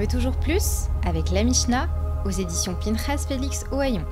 veut toujours plus avec la Mishnah aux éditions Pinchas Félix Ohayon.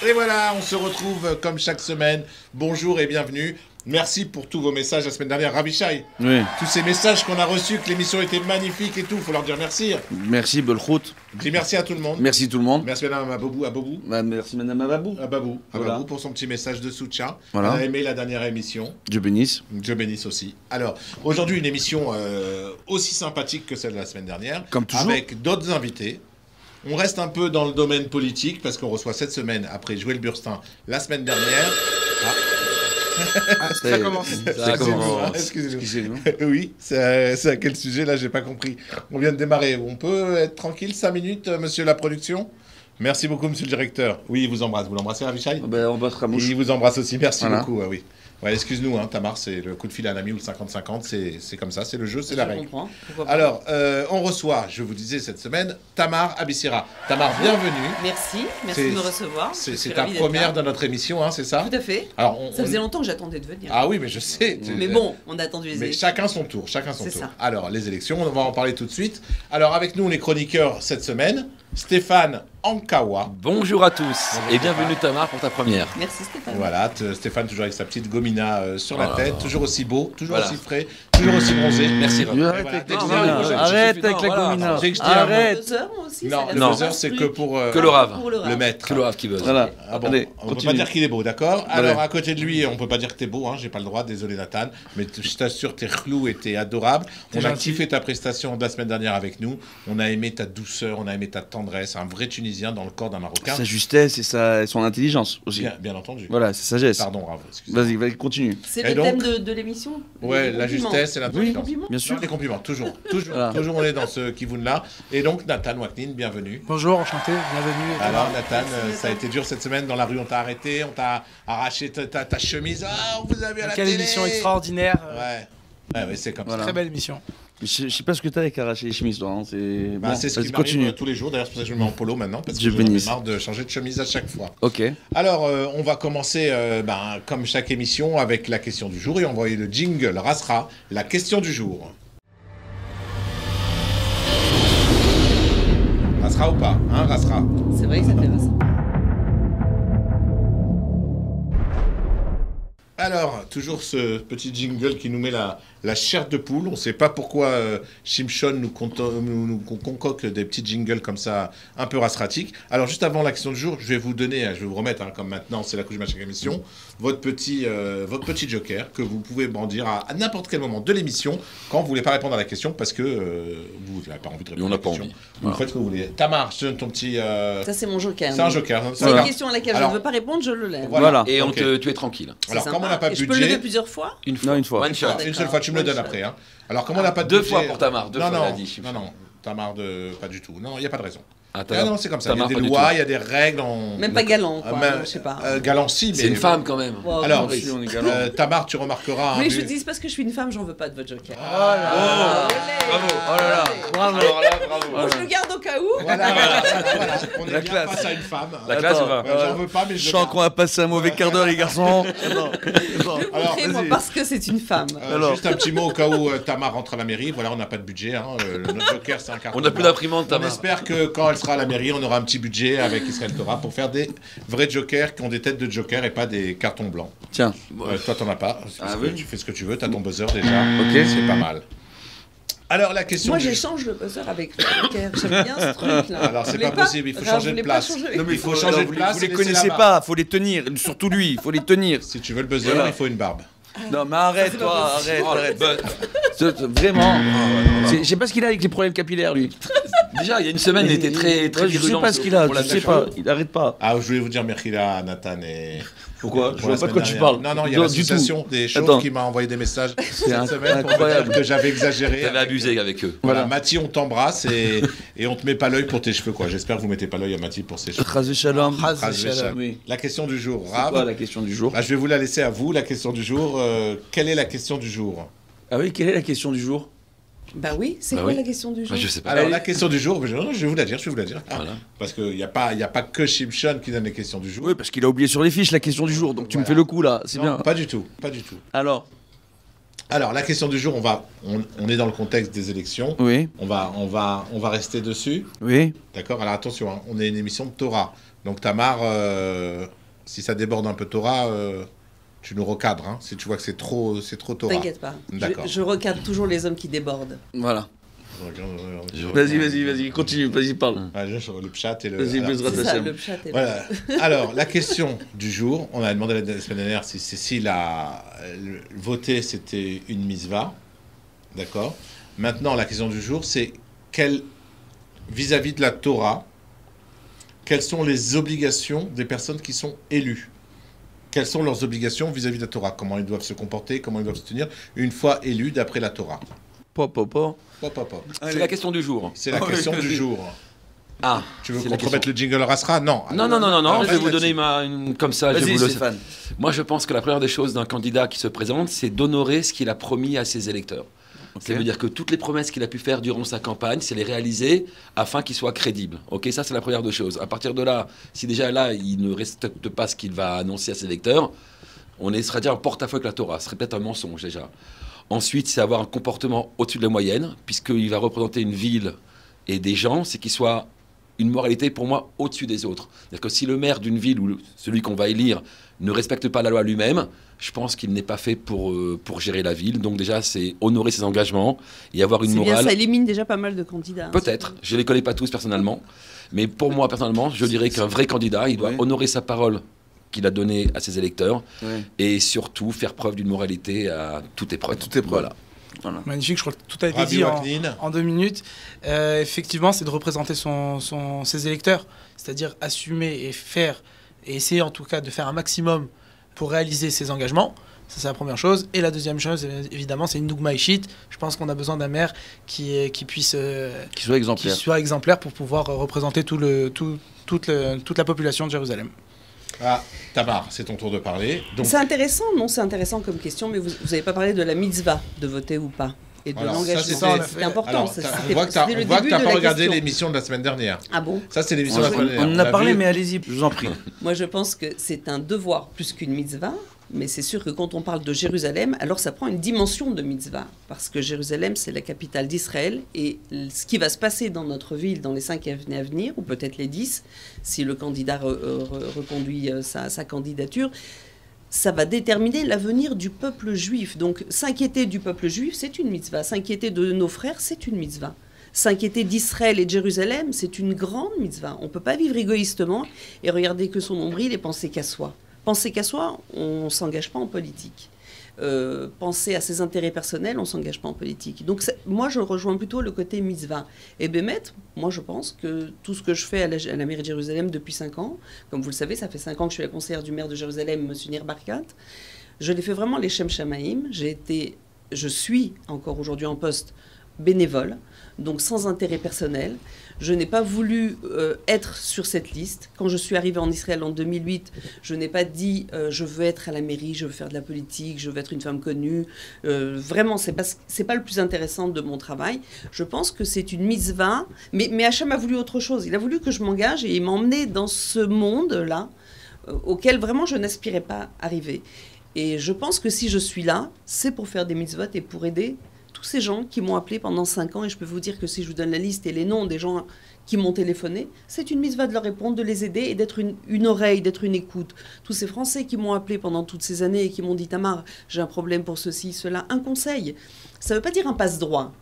Et voilà, on se retrouve comme chaque semaine. Bonjour et bienvenue. Merci pour tous vos messages la semaine dernière. Ravishai, Oui. tous ces messages qu'on a reçus, que l'émission était magnifique et tout, faut leur dire merci. Merci Belkhout. Dis merci à tout le monde. Merci tout le monde. Merci madame Ababou. Bah, merci madame Ababou. Ababou Voilà. pour son petit message de soutien. Voilà. On a aimé la dernière émission. Dieu bénisse. Dieu bénisse aussi. Alors, aujourd'hui, une émission aussi sympathique que celle de la semaine dernière. Comme toujours. Avec d'autres invités. On reste un peu dans le domaine politique parce qu'on reçoit cette semaine, après Joël Burstin, la semaine dernière. Ça commence. Ça commence. Excusez-nous. Oui, c'est à quel sujet là, j'ai pas compris. On vient de démarrer. On peut être tranquille 5 minutes, monsieur la production? Merci beaucoup, monsieur le directeur. Oui, il vous embrasse. Vous l'embrassez, Ravishai? Ben, on bossera mouche. Il vous embrasse aussi. Merci Voilà. beaucoup. Oui. Ouais, excuse-nous, hein, Tamar, c'est le coup de fil à un ami ou le 50-50, c'est comme ça, c'est le jeu, c'est la règle. Comprends. Pourquoi pas. Alors, on reçoit, je vous disais cette semaine, Tamar Abissira. Tamar, bienvenue. Merci C'est- de me recevoir. Je C'est suis ta ravie d'être première là. dans notre émission, hein, c'est ça? Tout à fait. Alors, Ça faisait longtemps que j'attendais de venir. Ah oui, mais je sais. Mais bon, on a attendu les Mais élections. chacun son tour, chacun son C'est tour. ça. Alors, les élections, on va en parler tout de suite. Alors, avec nous, les chroniqueurs cette semaine, Stéphane Ankawa. Bonjour à tous et bienvenue Tamar pour ta première. Merci Stéphane. Voilà, Stéphane toujours avec sa petite gomina sur la Oh là tête, là. toujours aussi beau, toujours Voilà. aussi frais, toujours aussi bronzé. Merci Rob. Arrête voilà, avec dès la que je dis gomina. un mot, Arrête avec la Voilà. gomina. Dès que je dis un mot- Arrête. 2 heures aussi. Non, ça le va. 2 heures, c'est que pour Que le rave. Pour le rave. le maître. Que le rave qui buzz. Voilà. Ah bon, Allez, on peut pas continue. dire qu'il est beau, d'accord? Voilà. Alors, à côté de lui, on peut pas dire que t'es beau, hein, j'ai pas le droit, désolé Nathan, mais je t'assure, t'es chlou et t'es adorable. On a kiffé ta prestation de la semaine dernière avec nous, on a aimé ta douceur, on a aimé ta tendresse, un vrai Tunisien dans le corps d'un Marocain. Sa justesse et son intelligence aussi. Bien entendu. Voilà, c'est sagesse. Pardon, bravo, excusez-moi. Vas-y, continue. C'est Et le donc thème de l'émission. Ouais, Les la compliments. justesse et Les l'intelligence. compliments. Bien sûr. Non, les compliments, toujours, Voilà. toujours on est dans ce Kivun-là. Et donc, Nathan Waknin, bienvenue. Bonjour, enchanté, bienvenue. Alors, Nathan, Merci, ça a Nathan. été dur cette semaine dans la rue, on t'a arrêté, on t'a arraché ta chemise. Ah, on vous a vu à la Quelle télé. émission extraordinaire. Ouais, c'est comme Voilà. Très belle émission. Je sais pas ce que t'as avec arracher les chemises, toi. Hein. C'est Bah, bon, c'est ce qui vas-y, continue. m'arrive tous les jours, d'ailleurs c'est pour ça que je me mets en polo maintenant, parce que Dieu j'en ai bénisse. marre de changer de chemise à chaque fois. Ok. Alors, on va commencer, comme chaque émission, avec la question du jour, et on va envoyer le jingle Rasra, la question du jour. Rasra ou pas, hein, Rasra? C'est vrai que ça fait ça. Alors, toujours ce petit jingle qui nous met la chair de poule. On ne sait pas pourquoi Shimshon nous concocte des petits jingles comme ça, un peu rasratiques. Alors, juste avant l'action du jour, je vais vous remettre, hein, comme maintenant, c'est la couche de chaque émission, votre petit joker que vous pouvez brandir à n'importe quel moment de l'émission quand vous ne voulez pas répondre à la question parce que vous n'avez pas envie de répondre on à n'a la pas question. envie. Vous faites ce que vous voulez. Tamar, je te donne ton petit... Ça, c'est mon joker. c'est un joker. hein, C'est voilà. une question à laquelle Alors, je ne veux pas répondre, je le lève. Voilà. Et Ok. tu es tranquille. C'est Alors, sympa. comme on n'a pas de Et je peux le lever budget... plusieurs fois. Une fois. Non, une fois. One shot. Une seule fois, tu me le donnes One shot. après. Hein. Alors, comme on n'a pas de Deux budget... fois pour Tamar, deux non, fois, non, elle a dit, Shimshon. non, Tamar de... Pas du tout. Non, il n'y a pas de raison. Ah, Ah non, c'est comme ça. Il y a Tamar, des pas du lois, tout. il y a des règles. En... Même pas galant, quoi. même- Je sais pas. galant, si, mais... C'est une femme quand même. Wow, Alors, non, Si, on est galant. Tamar, tu remarqueras... mais hein, je vu- dis, c'est parce que je suis une femme, j'en veux pas de votre joker. Ah, Bravo. Oh là là. Bravo. Alors là, bravo. Bon, je le garde au cas où. Voilà. On est La bien classe. face à une femme. La classe ou pas Ouais, j'en veux pas, mais Je je sens garde. qu'on va passer un mauvais quart d'heure, les garçons. Alors, Montrez-moi vas-y. parce que c'est une femme. Alors. Juste un petit mot au cas où Tamar rentre à la mairie. Voilà, on n'a pas de budget. Hein. Notre joker, c'est un carton On n'a plus blanc. d'imprimante On Tamar. espère que quand elle sera à la mairie, on aura un petit budget avec Israël Torah pour faire des vrais jokers qui ont des têtes de jokers et pas des cartons blancs. Tiens. Toi, t'en as pas. Ah Parce que oui. Tu fais ce que tu veux. T'as ton buzzer déjà. Ok. C'est pas mal. Alors, la question Moi, du... j'échange le buzzer avec Joker. J'aime bien ce truc-là. Alors, c'est Vous pas voulez possible, il faut Raph, changer vous de voulez pas place. changer Non, mais il faut changer de vous place Vous et les laisser connaissez la pas, faut les tenir. Surtout lui, il faut les tenir. Si tu veux le buzzer, Voilà. il faut une barbe. Non, mais arrête, c'est pas toi, possible. arrête. Bah, Vraiment. Je sais pas ce qu'il a avec les problèmes capillaires, lui. déjà, il y a une semaine, il était très, très Ouais, je sais virulent pas ce qu'il a, pour la je sais nature. pas. Il arrête pas. Ah, je voulais vous dire Merhila, Nathan et... Pourquoi Je Pour la vois pas de semaine quoi tu dernière. parles. Non, il y a du l'association tout. des chauves Attends. qui m'a envoyé des messages cette semaine pour me dire incroyable. que j'avais exagéré. T'avais abusé avec eux. Voilà, Voilà. Mathie, on t'embrasse et on te met pas l'œil pour tes cheveux, quoi. J'espère que vous mettez pas l'œil à Mathie pour ses cheveux. Rasé Shalom. Ras Ras Shalom. Shalom. Oui. La question du jour, C'est quoi Rav. la question du jour? Bah, je vais vous la laisser à vous, la question du jour. Quelle est la question du jour? Ah oui, quelle est la question du jour? Bah oui, c'est Bah quoi oui. la question du jour? Bah, je sais pas. Alors, Allez. la question du jour, je vais vous la dire, Ah, Voilà. parce qu'il n'y a pas que Shimshon qui donne les questions du jour. Oui, parce qu'il a oublié sur les fiches la question du jour, donc tu me Voilà. fais le coup là, c'est Non, bien. Pas du tout. Alors, Alors, la question du jour, on est dans le contexte des élections. oui, On va rester dessus. oui. D'accord. Alors attention, hein, on est une émission de Torah. Donc Tamar, si ça déborde un peu Torah, tu nous recadres. Hein, si tu vois que c'est trop Torah. T'inquiète pas. D'accord. Je recadre toujours les hommes qui débordent. Voilà. Vas-y. Vas-y, continue, vas-y, parle. Le chat et le. Vas-y, alors, Bezrat C'est ça, Hashem. le chat est là. Voilà. Alors, la question du jour, on a demandé la semaine dernière si Cécile a voté, c'était une mitzvah. D'accord. Maintenant, la question du jour, c'est vis-à-vis de la Torah, quelles sont les obligations des personnes qui sont élues? Quelles sont leurs obligations vis-à-vis de la Torah? Comment ils doivent se comporter? Comment ils doivent se tenir une fois élus d'après la Torah? Pop. C'est la question du jour. C'est la question du jour. Ah, Tu veux c'est qu'on la te remette question. le jingle Rasra? Non. Non, Alors, je vais vous vas-y, donner comme ça. Je Vas-y, vous le... Stéphane. Moi, je pense que la première des choses d'un candidat qui se présente, c'est d'honorer ce qu'il a promis à ses électeurs. Ça veut dire que toutes les promesses qu'il a pu faire durant sa campagne, c'est les réaliser afin qu'il soit crédible. Ok, ça c'est la première des choses. À partir de là, si déjà là, il ne respecte pas ce qu'il va annoncer à ses électeurs, on serait déjà en porte-à-faux avec la Torah. Ce serait peut-être un mensonge déjà. Ensuite, c'est avoir un comportement au-dessus de la moyenne, puisqu'il va représenter une ville et des gens, c'est qu'il soit une moralité pour moi au-dessus des autres. C'est-à-dire que si le maire d'une ville ou celui qu'on va élire ne respecte pas la loi lui-même, je pense qu'il n'est pas fait pour gérer la ville. Donc déjà, c'est honorer ses engagements et avoir une C'est bien, morale. ça élimine déjà pas mal de candidats. hein. Peut-être, je ne les connais pas tous personnellement, mais pour moi personnellement, je dirais qu'un vrai candidat, il doit Ouais. honorer sa parole qu'il a donnée à ses électeurs Ouais. et surtout faire preuve d'une moralité à toute épreuve. À toute épreuve. Voilà. Magnifique, je crois que tout a été Rabbi dit Waknin. en 2 minutes. Effectivement, c'est de représenter ses électeurs, c'est-à-dire assumer et faire, et essayer en tout cas de faire un maximum pour réaliser ses engagements. Ça, c'est la première chose. Et la deuxième chose, évidemment, c'est une Dougma Ishit. Je pense qu'on a besoin d'un maire qui puisse Qu'il soit qui exemplaire. soit exemplaire pour pouvoir représenter toute la population de Jérusalem. Ah, Tamar, c'est ton tour de parler. Donc, C'est intéressant, non? C'est intéressant comme question, mais vous n'avez pas parlé de la mitzvah de voter ou pas. Et de Alors, ça, l'engagement. c'était- Ça, on a C'était fait. important. alors, ça, on c'était- voit que tu n'as c'était le début de pas la regardé question. l'émission de la semaine dernière. Ah bon? Ça, c'est l'émission de la semaine On dernière. en a l'a parlé, vu. mais allez-y, je vous en prie. Moi, je pense que c'est un devoir plus qu'une mitzvah, mais c'est sûr que quand on parle de Jérusalem, alors ça prend une dimension de mitzvah, parce que Jérusalem, c'est la capitale d'Israël, et ce qui va se passer dans notre ville dans les 5 années à venir, ou peut-être les 10, si le candidat reconduit sa candidature, ça va déterminer l'avenir du peuple juif. Donc, s'inquiéter du peuple juif, c'est une mitzvah. S'inquiéter de nos frères, c'est une mitzvah. S'inquiéter d'Israël et de Jérusalem, c'est une grande mitzvah. On ne peut pas vivre égoïstement et regarder que son nombril et penser qu'à soi. Penser qu'à soi, on ne s'engage pas en politique. Penser à ses intérêts personnels, on ne s'engage pas en politique. Donc moi, je rejoins plutôt le côté mitzvah. Et Bémet, moi, je pense que tout ce que je fais à la mairie de Jérusalem depuis 5 ans, comme vous le savez, ça fait 5 ans que je suis la conseillère du maire de Jérusalem, M. Nir Barkat, je l'ai fait vraiment les Shem Shamaïm. Je suis encore aujourd'hui en poste bénévole, donc sans intérêt personnel. Je n'ai pas voulu être sur cette liste. Quand je suis arrivée en Israël en 2008, je n'ai pas dit je veux être à la mairie, je veux faire de la politique, je veux être une femme connue. Vraiment, c'est pas le plus intéressant de mon travail. Je pense que c'est une mitzvah, mais Hachem a voulu autre chose. Il a voulu que je m'engage et il m'a emmenée dans ce monde-là auquel vraiment je n'aspirais pas arriver. Et je pense que si je suis là, c'est pour faire des mitzvot et pour aider tous ces gens qui m'ont appelé pendant 5 ans, et je peux vous dire que si je vous donne la liste et les noms des gens qui m'ont téléphoné, c'est une mitzvah de leur répondre, de les aider et d'être une oreille, d'être une écoute. Tous ces Français qui m'ont appelé pendant toutes ces années et qui m'ont dit « Tamar, j'ai un problème pour ceci, cela », un conseil. Ça ne veut pas dire un passe-droit.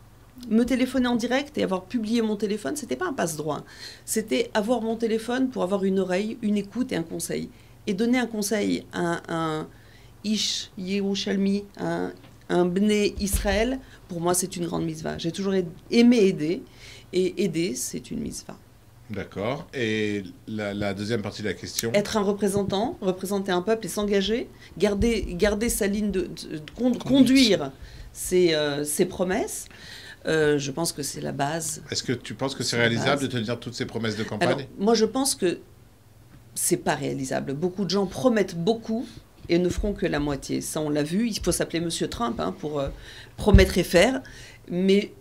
me téléphoner en direct et avoir publié mon téléphone, c'était pas un passe-droit. C'était avoir mon téléphone pour avoir une oreille, une écoute et un conseil. Et donner un conseil à un Ish Yerushalmi, un Bnei Israël, pour moi, c'est une grande mitzvah. J'ai toujours aimé aider, et aider, c'est une mitzvah. D'accord. Et la deuxième partie de la question. Être un représentant, représenter un peuple et s'engager, garder sa ligne conduire ses promesses. Je pense que c'est la base. Est-ce que tu penses que c'est réalisable de tenir toutes ces promesses de campagne? Alors, moi, je pense que c'est pas réalisable. Beaucoup de gens promettent beaucoup et ne feront que la moitié. Ça, on l'a vu. Il faut s'appeler Monsieur Trump pour promettre et faire. Mais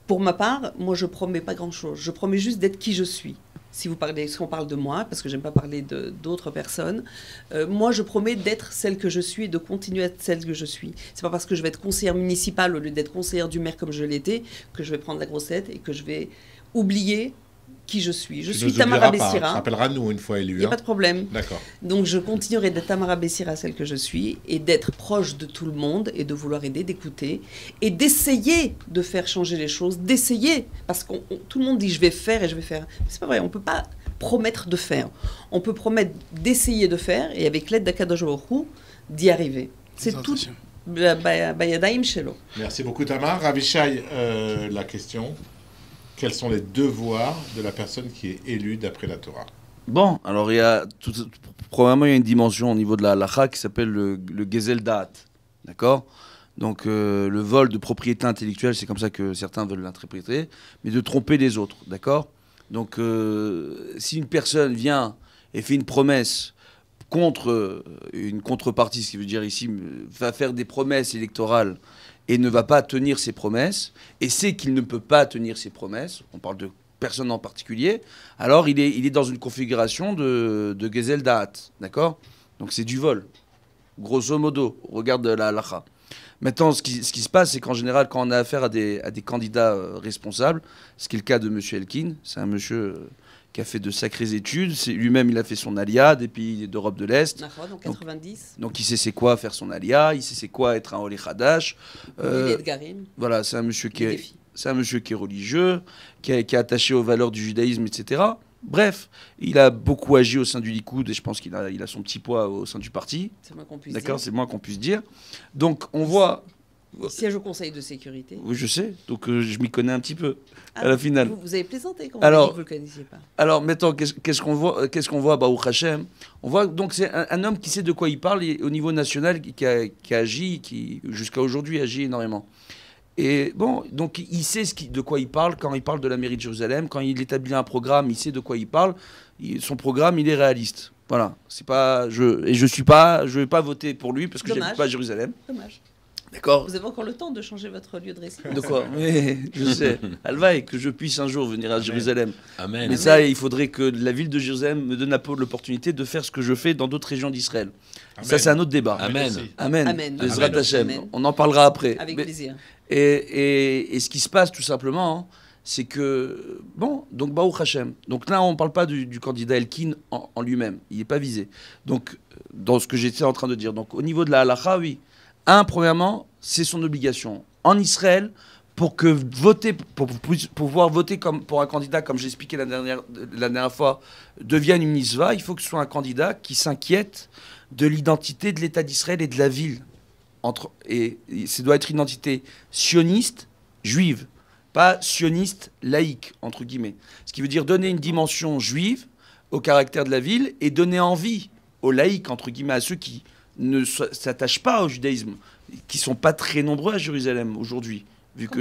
pour ma part, moi, je promets pas grand-chose. Je promets juste d'être qui je suis. Si on parle de moi, parce que j'aime pas parler d'autres personnes, moi, je promets d'être celle que je suis et de continuer à être celle que je suis. C'est pas parce que je vais être conseillère municipale au lieu d'être conseillère du maire comme je l'étais que je vais prendre la grosse tête et que je vais oublier qui je suis. Je suis Tamara Bessira. Tu te rappelleras nous une fois élu. Il n'y a pas de problème. D'accord. Donc je continuerai d'être Tamara Bessira, celle que je suis, et d'être proche de tout le monde, et de vouloir aider, d'écouter, et d'essayer de faire changer les choses, d'essayer. Parce que tout le monde dit je vais faire et je vais faire. C'est pas vrai, on ne peut pas promettre de faire. On peut promettre d'essayer de faire, et avec l'aide d'Akadosh Baruch Hu, d'y arriver. C'est tout. Bayadaim Shelo. Merci beaucoup Tamar. Ravishai, la question. Quels sont les devoirs de la personne qui est élue d'après la Torah? Bon, alors premièrement, il y a une dimension au niveau de la halacha qui s'appelle le gezel da'at, d'accord? Donc le vol de propriété intellectuelle, c'est comme ça que certains veulent l'interpréter, mais de tromper les autres, d'accord? Donc si une personne vient et fait une promesse contre une contrepartie, ce qui veut dire ici, va faire des promesses électorales et ne va pas tenir ses promesses, et sait qu'il ne peut pas tenir ses promesses, on parle de personne en particulier, alors il est dans une configuration de gezel da'at, d'accord? Donc c'est du vol, grosso modo, au regard de la halacha. Maintenant, ce qui se passe, c'est qu'en général, quand on a affaire à des candidats responsables, ce qui est le cas de M. Elkin, c'est un monsieur qui a fait de sacrées études, lui-même il a fait son alia des pays d'Europe de l'Est. En 90. Donc il sait c'est quoi faire son alia, il sait c'est quoi être un Olé Khadash. Voilà, c'est un monsieur qui est religieux, qui est attaché aux valeurs du judaïsme, etc. Bref, il a beaucoup agi au sein du Likoud et je pense qu'il a son petit poids au sein du parti. C'est le moins qu'on puisse D'accord, dire. c'est le moins qu'on puisse dire. Donc on voit... Il siège au Conseil de sécurité. Oui, je sais. Donc je m'y connais un petit peu à la finale. Vous avez plaisanté quand alors, vous ne le connaissiez pas. Alors maintenant, qu'est-ce qu'on voit Baruch Hashem. On voit donc c'est un homme qui sait de quoi il parle et, au niveau national qui a agi, qui jusqu'à aujourd'hui agit énormément. Et bon, donc il sait de quoi il parle quand il parle de la mairie de Jérusalem, quand il établit un programme, il sait de quoi il parle. Son programme, il est réaliste. Voilà. C'est pas je vais pas voter pour lui parce que je n'habite pas à Jérusalem. Dommage. D'accord. Vous avez encore le temps de changer votre lieu de résidence. De quoi? Oui, je sais. Alvaï, que je puisse un jour venir à Jérusalem. Amen. Mais ça, il faudrait que la ville de Jérusalem me donne l'opportunité de faire ce que je fais dans d'autres régions d'Israël. Ça, c'est un autre débat. Amen. Amen. Amen. Bezrat Amen. Hashem. Amen. On en parlera après. Avec plaisir. Et ce qui se passe, tout simplement, c'est que, bon, donc Baruch Hashem. Donc là, on ne parle pas du candidat Elkin en lui-même. Il n'est pas visé. Donc, dans ce que j'étais en train de dire. Donc, au niveau de la halacha, oui. Premièrement, c'est son obligation. En Israël, pour pouvoir voter pour un candidat, comme j'expliquais la dernière fois, devienne une mitzvah, il faut que ce soit un candidat qui s'inquiète de l'identité de l'État d'Israël et de la ville. Et ça doit être une identité sioniste, juive, pas sioniste, laïque, entre guillemets. Ce qui veut dire donner une dimension juive au caractère de la ville et donner envie aux laïcs, entre guillemets, à ceux qui ne s'attachent pas au judaïsme, qui sont pas très nombreux à Jérusalem aujourd'hui, vu que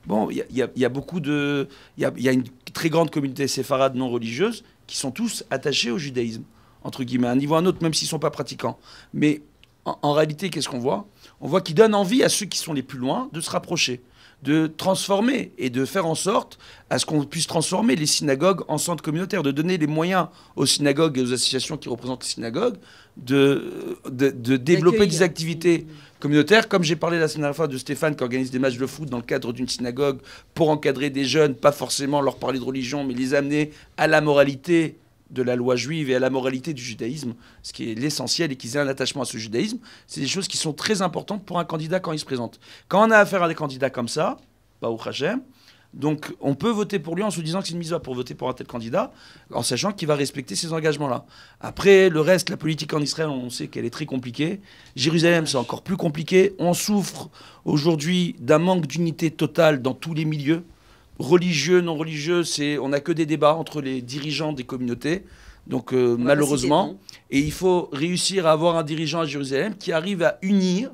bon, il y a beaucoup de, il y a une très grande communauté séfarade non religieuse qui sont tous attachés au judaïsme, entre guillemets, à un niveau ou à un autre, même s'ils sont pas pratiquants. Mais en réalité, qu'est-ce qu'on voit? On voit qu'ils donnent envie à ceux qui sont les plus loin de se rapprocher, de transformer et de faire en sorte à ce qu'on puisse transformer les synagogues en centres communautaires, de donner les moyens aux synagogues et aux associations qui représentent les synagogues de développer des activités communautaires, comme j'ai parlé la dernière fois de Stéphane qui organise des matchs de foot dans le cadre d'une synagogue pour encadrer des jeunes, pas forcément leur parler de religion, mais les amener à la moralité de la loi juive et à la moralité du judaïsme, ce qui est l'essentiel, et qu'ils aient un attachement à ce judaïsme. C'est des choses qui sont très importantes pour un candidat quand il se présente. Quand on a affaire à des candidats comme ça, Baruch Hashem. Donc, on peut voter pour lui en se disant que c'est une mitzvah pour voter pour un tel candidat, en sachant qu'il va respecter ces engagements-là. Après, le reste, la politique en Israël, on sait qu'elle est très compliquée. Jérusalem, c'est encore plus compliqué. On souffre aujourd'hui d'un manque d'unité totale dans tous les milieux, religieux, non religieux. On n'a que des débats entre les dirigeants des communautés. Donc, malheureusement, et il faut réussir à avoir un dirigeant à Jérusalem qui arrive à unir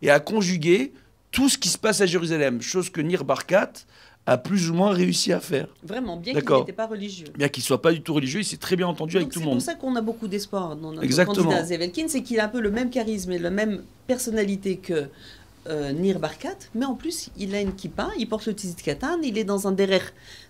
et à conjuguer tout ce qui se passe à Jérusalem, chose que Nir Barkat a plus ou moins réussi à faire. Vraiment, bien qu'il n'était pas religieux. Bien qu'il ne soit pas du tout religieux, il s'est très bien entendu avec tout le monde. C'est pour ça qu'on a beaucoup d'espoir dans notre Exactement. candidat Zeev Elkin, c'est qu'il a un peu le même charisme et la même personnalité que Nir Barkat, mais en plus, il a une kippa, il porte le tzitzit katan, il est dans un derer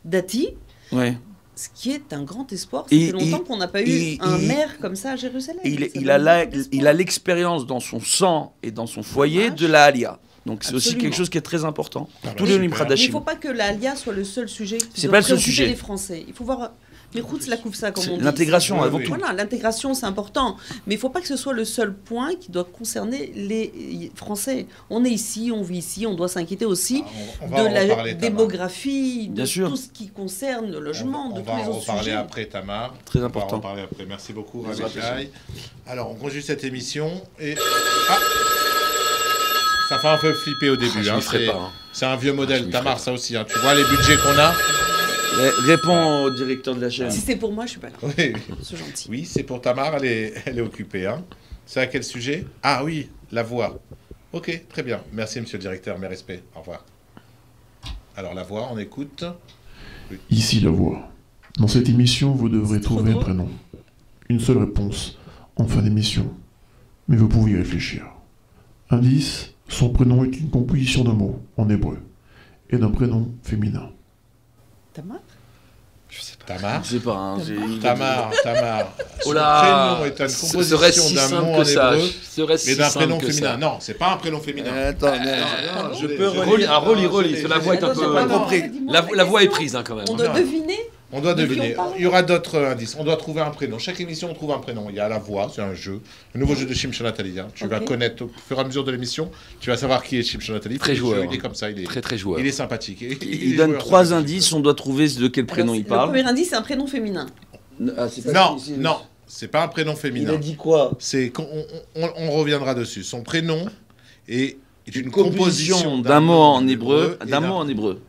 dati, ce qui est un grand espoir. Ça fait longtemps qu'on n'a pas eu un maire comme ça à Jérusalem. Il a l'expérience dans son sang et dans son foyer de la Aliyah. Donc c'est aussi quelque chose qui est très important pour tous les Olim Hadashim. Il ne faut pas que la Aliyah soit le seul sujet qui doit préoccuper les Français. Il faut voir les routes la koufsa, comme on dit. L'intégration avant tout. Voilà, l'intégration c'est important, mais il ne faut pas que ce soit le seul point qui doit concerner les Français. On est ici, on vit ici, on doit s'inquiéter aussi de la démographie, de tout ce qui concerne le logement, de tous les autres sujets. On va en reparler après, Tamar. Très important. On va en reparler après. Merci beaucoup, Ravichai. Alors, on continue cette émission et... Ça fait un peu flipper au début. C'est un vieux modèle. Tamar, ça aussi. Tu vois les budgets qu'on a. Réponds au directeur de la chaîne. Si c'est pour moi, je suis pas là. Oui, c'est gentil. Oui, c'est pour Tamar, elle est occupée. C'est à quel sujet? Ah oui, la voix. Ok, très bien. Merci, monsieur le directeur. Mes respects. Au revoir. Alors, la voix, on écoute. Oui. Ici, la voix. Dans cette émission, vous devrez trouver un prénom. Une seule réponse en fin d'émission. Mais vous pouvez y réfléchir. Indice, son prénom est une composition d'un mot en hébreu et d'un prénom féminin. Tamar? Je sais pas. Tamar? Je sais pas. Hein, Tamar. Son prénom est une composition d'un mot en hébreu et d'un prénom féminin. Non, c'est pas un prénom féminin. Attends, je peux relire. Relis. La voix est un peu... La voix est prise quand même. On doit deviner. On doit deviner. Il y aura d'autres indices. On doit trouver un prénom. Chaque émission, on trouve un prénom. Il y a la voix, c'est un jeu. Un nouveau jeu de Shimshon Nathalie. Tu vas connaître au fur et à mesure de l'émission. Tu vas savoir qui est Shimshon Nathalie. Très joueur. Il est comme ça. Il est très joueur. Il est sympathique. Il donne 3 indices. On doit trouver de quel prénom il parle. Le premier indice, c'est un prénom féminin. Non. C'est pas un prénom féminin. Il a dit quoi? On reviendra dessus. Son prénom est une composition d'un mot en hébreu, d'un mot en hébreu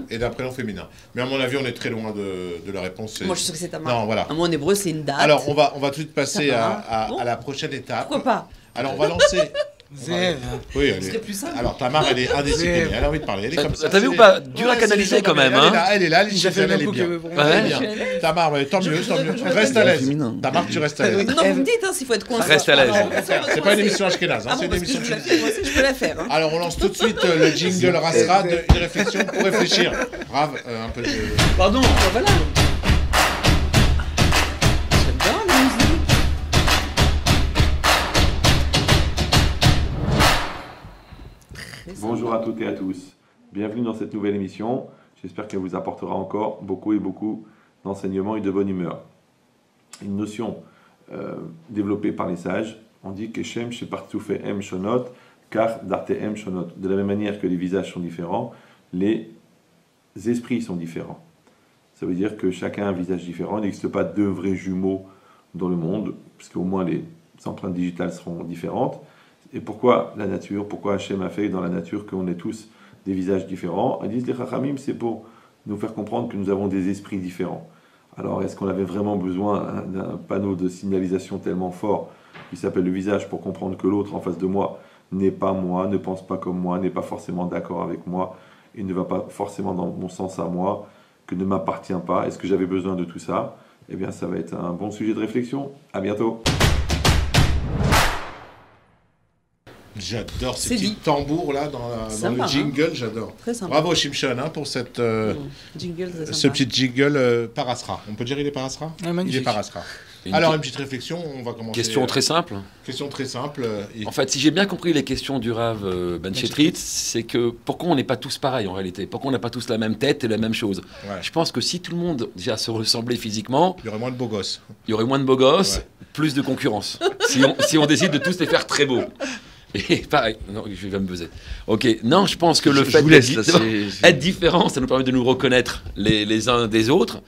et d'un prénom féminin. Mais à mon avis, on est très loin de la réponse. Moi, je suis sûr que c'est Tamar. Non, voilà. Un mot en hébreu, c'est une date. Alors, on va tout de suite passer à la prochaine étape. Pourquoi pas? Alors, on va lancer... Zeev. Oui, alors Tamar, elle est indisciplinée, elle a envie de parler, elle est comme ça. T'as vu ou pas? Dur à canaliser quand même. Elle est là, elle est bien. Tamar, tant mieux. Reste à l'aise. Tamar, tu restes à l'aise. Non, vous me dites s'il faut être coincé. Reste à l'aise. C'est pas une émission ashkénaze, c'est une émission tunisienne. Je peux la faire. Alors, on lance tout de suite le jingle Rasra de Une réflexion pour réfléchir. Brave, un peu de... Pardon, voilà. J'adore la musique. Bonjour à toutes et à tous. Bienvenue dans cette nouvelle émission. J'espère qu'elle vous apportera encore beaucoup d'enseignements et de bonne humeur. Une notion développée par les sages, on dit que Shem Shepartsoufehem Shonot, car Dartehem Shonot. De la même manière que les visages sont différents, les esprits sont différents. Ça veut dire que chacun a un visage différent. Il n'existe pas 2 vrais jumeaux dans le monde, puisqu'au moins les empreintes digitales seront différentes. Et pourquoi la nature? Pourquoi Hachem a fait dans la nature qu'on ait tous des visages différents? Ils disent les Chachamim, c'est pour nous faire comprendre que nous avons des esprits différents. Alors, est-ce qu'on avait vraiment besoin d'un panneau de signalisation tellement fort qui s'appelle le visage pour comprendre que l'autre en face de moi n'est pas moi, ne pense pas comme moi, n'est pas forcément d'accord avec moi et ne va pas forcément dans mon sens à moi, que ne m'appartient pas? Est-ce que j'avais besoin de tout ça? Eh bien, ça va être un bon sujet de réflexion. À bientôt. J'adore ces petits tambours là dans le jingle, j'adore. Très sympa. Bravo Shimshon pour cette, ce petit jingle Parasra. On peut dire il est Parasra? Il est Parasra. Alors une petite réflexion, on va commencer. Question très simple. Question très simple. En fait, si j'ai bien compris les questions du Rav Ben Chetrit, c'est que pourquoi on n'est pas tous pareils en réalité? Pourquoi on n'a pas tous la même tête et la même chose? Je pense que si tout le monde déjà se ressemblait physiquement, il y aurait moins de beaux gosses. Il y aurait moins de beaux gosses, plus de concurrence. Si on décide de tous les faire très beaux. Et pareil, non, je vais me buzzer. Ok, non, je pense que le Je fait vous laisse, là, être différent, ça nous permet de nous reconnaître les uns des autres.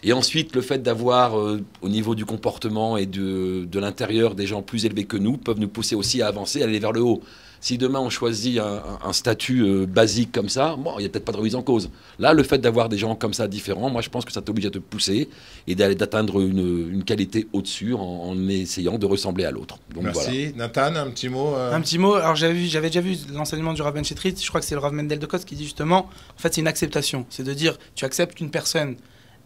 Et ensuite, le fait d'avoir, au niveau du comportement et de l'intérieur, des gens plus élevés que nous, peuvent nous pousser aussi à avancer, à aller vers le haut. Si demain on choisit un statut basique comme ça, bon, il n'y a peut-être pas de remise en cause. Là, le fait d'avoir des gens comme ça différents, moi je pense que ça t'oblige à te pousser et d'atteindre une qualité au-dessus en essayant de ressembler à l'autre. Donc, Merci. voilà. Nathan, un petit mot Un petit mot, alors j'avais déjà vu l'enseignement du Rav Ben Chetrit, je crois que c'est le Rav Mendel de Kos qui dit justement, en fait c'est une acceptation, c'est de dire tu acceptes qu'une personne,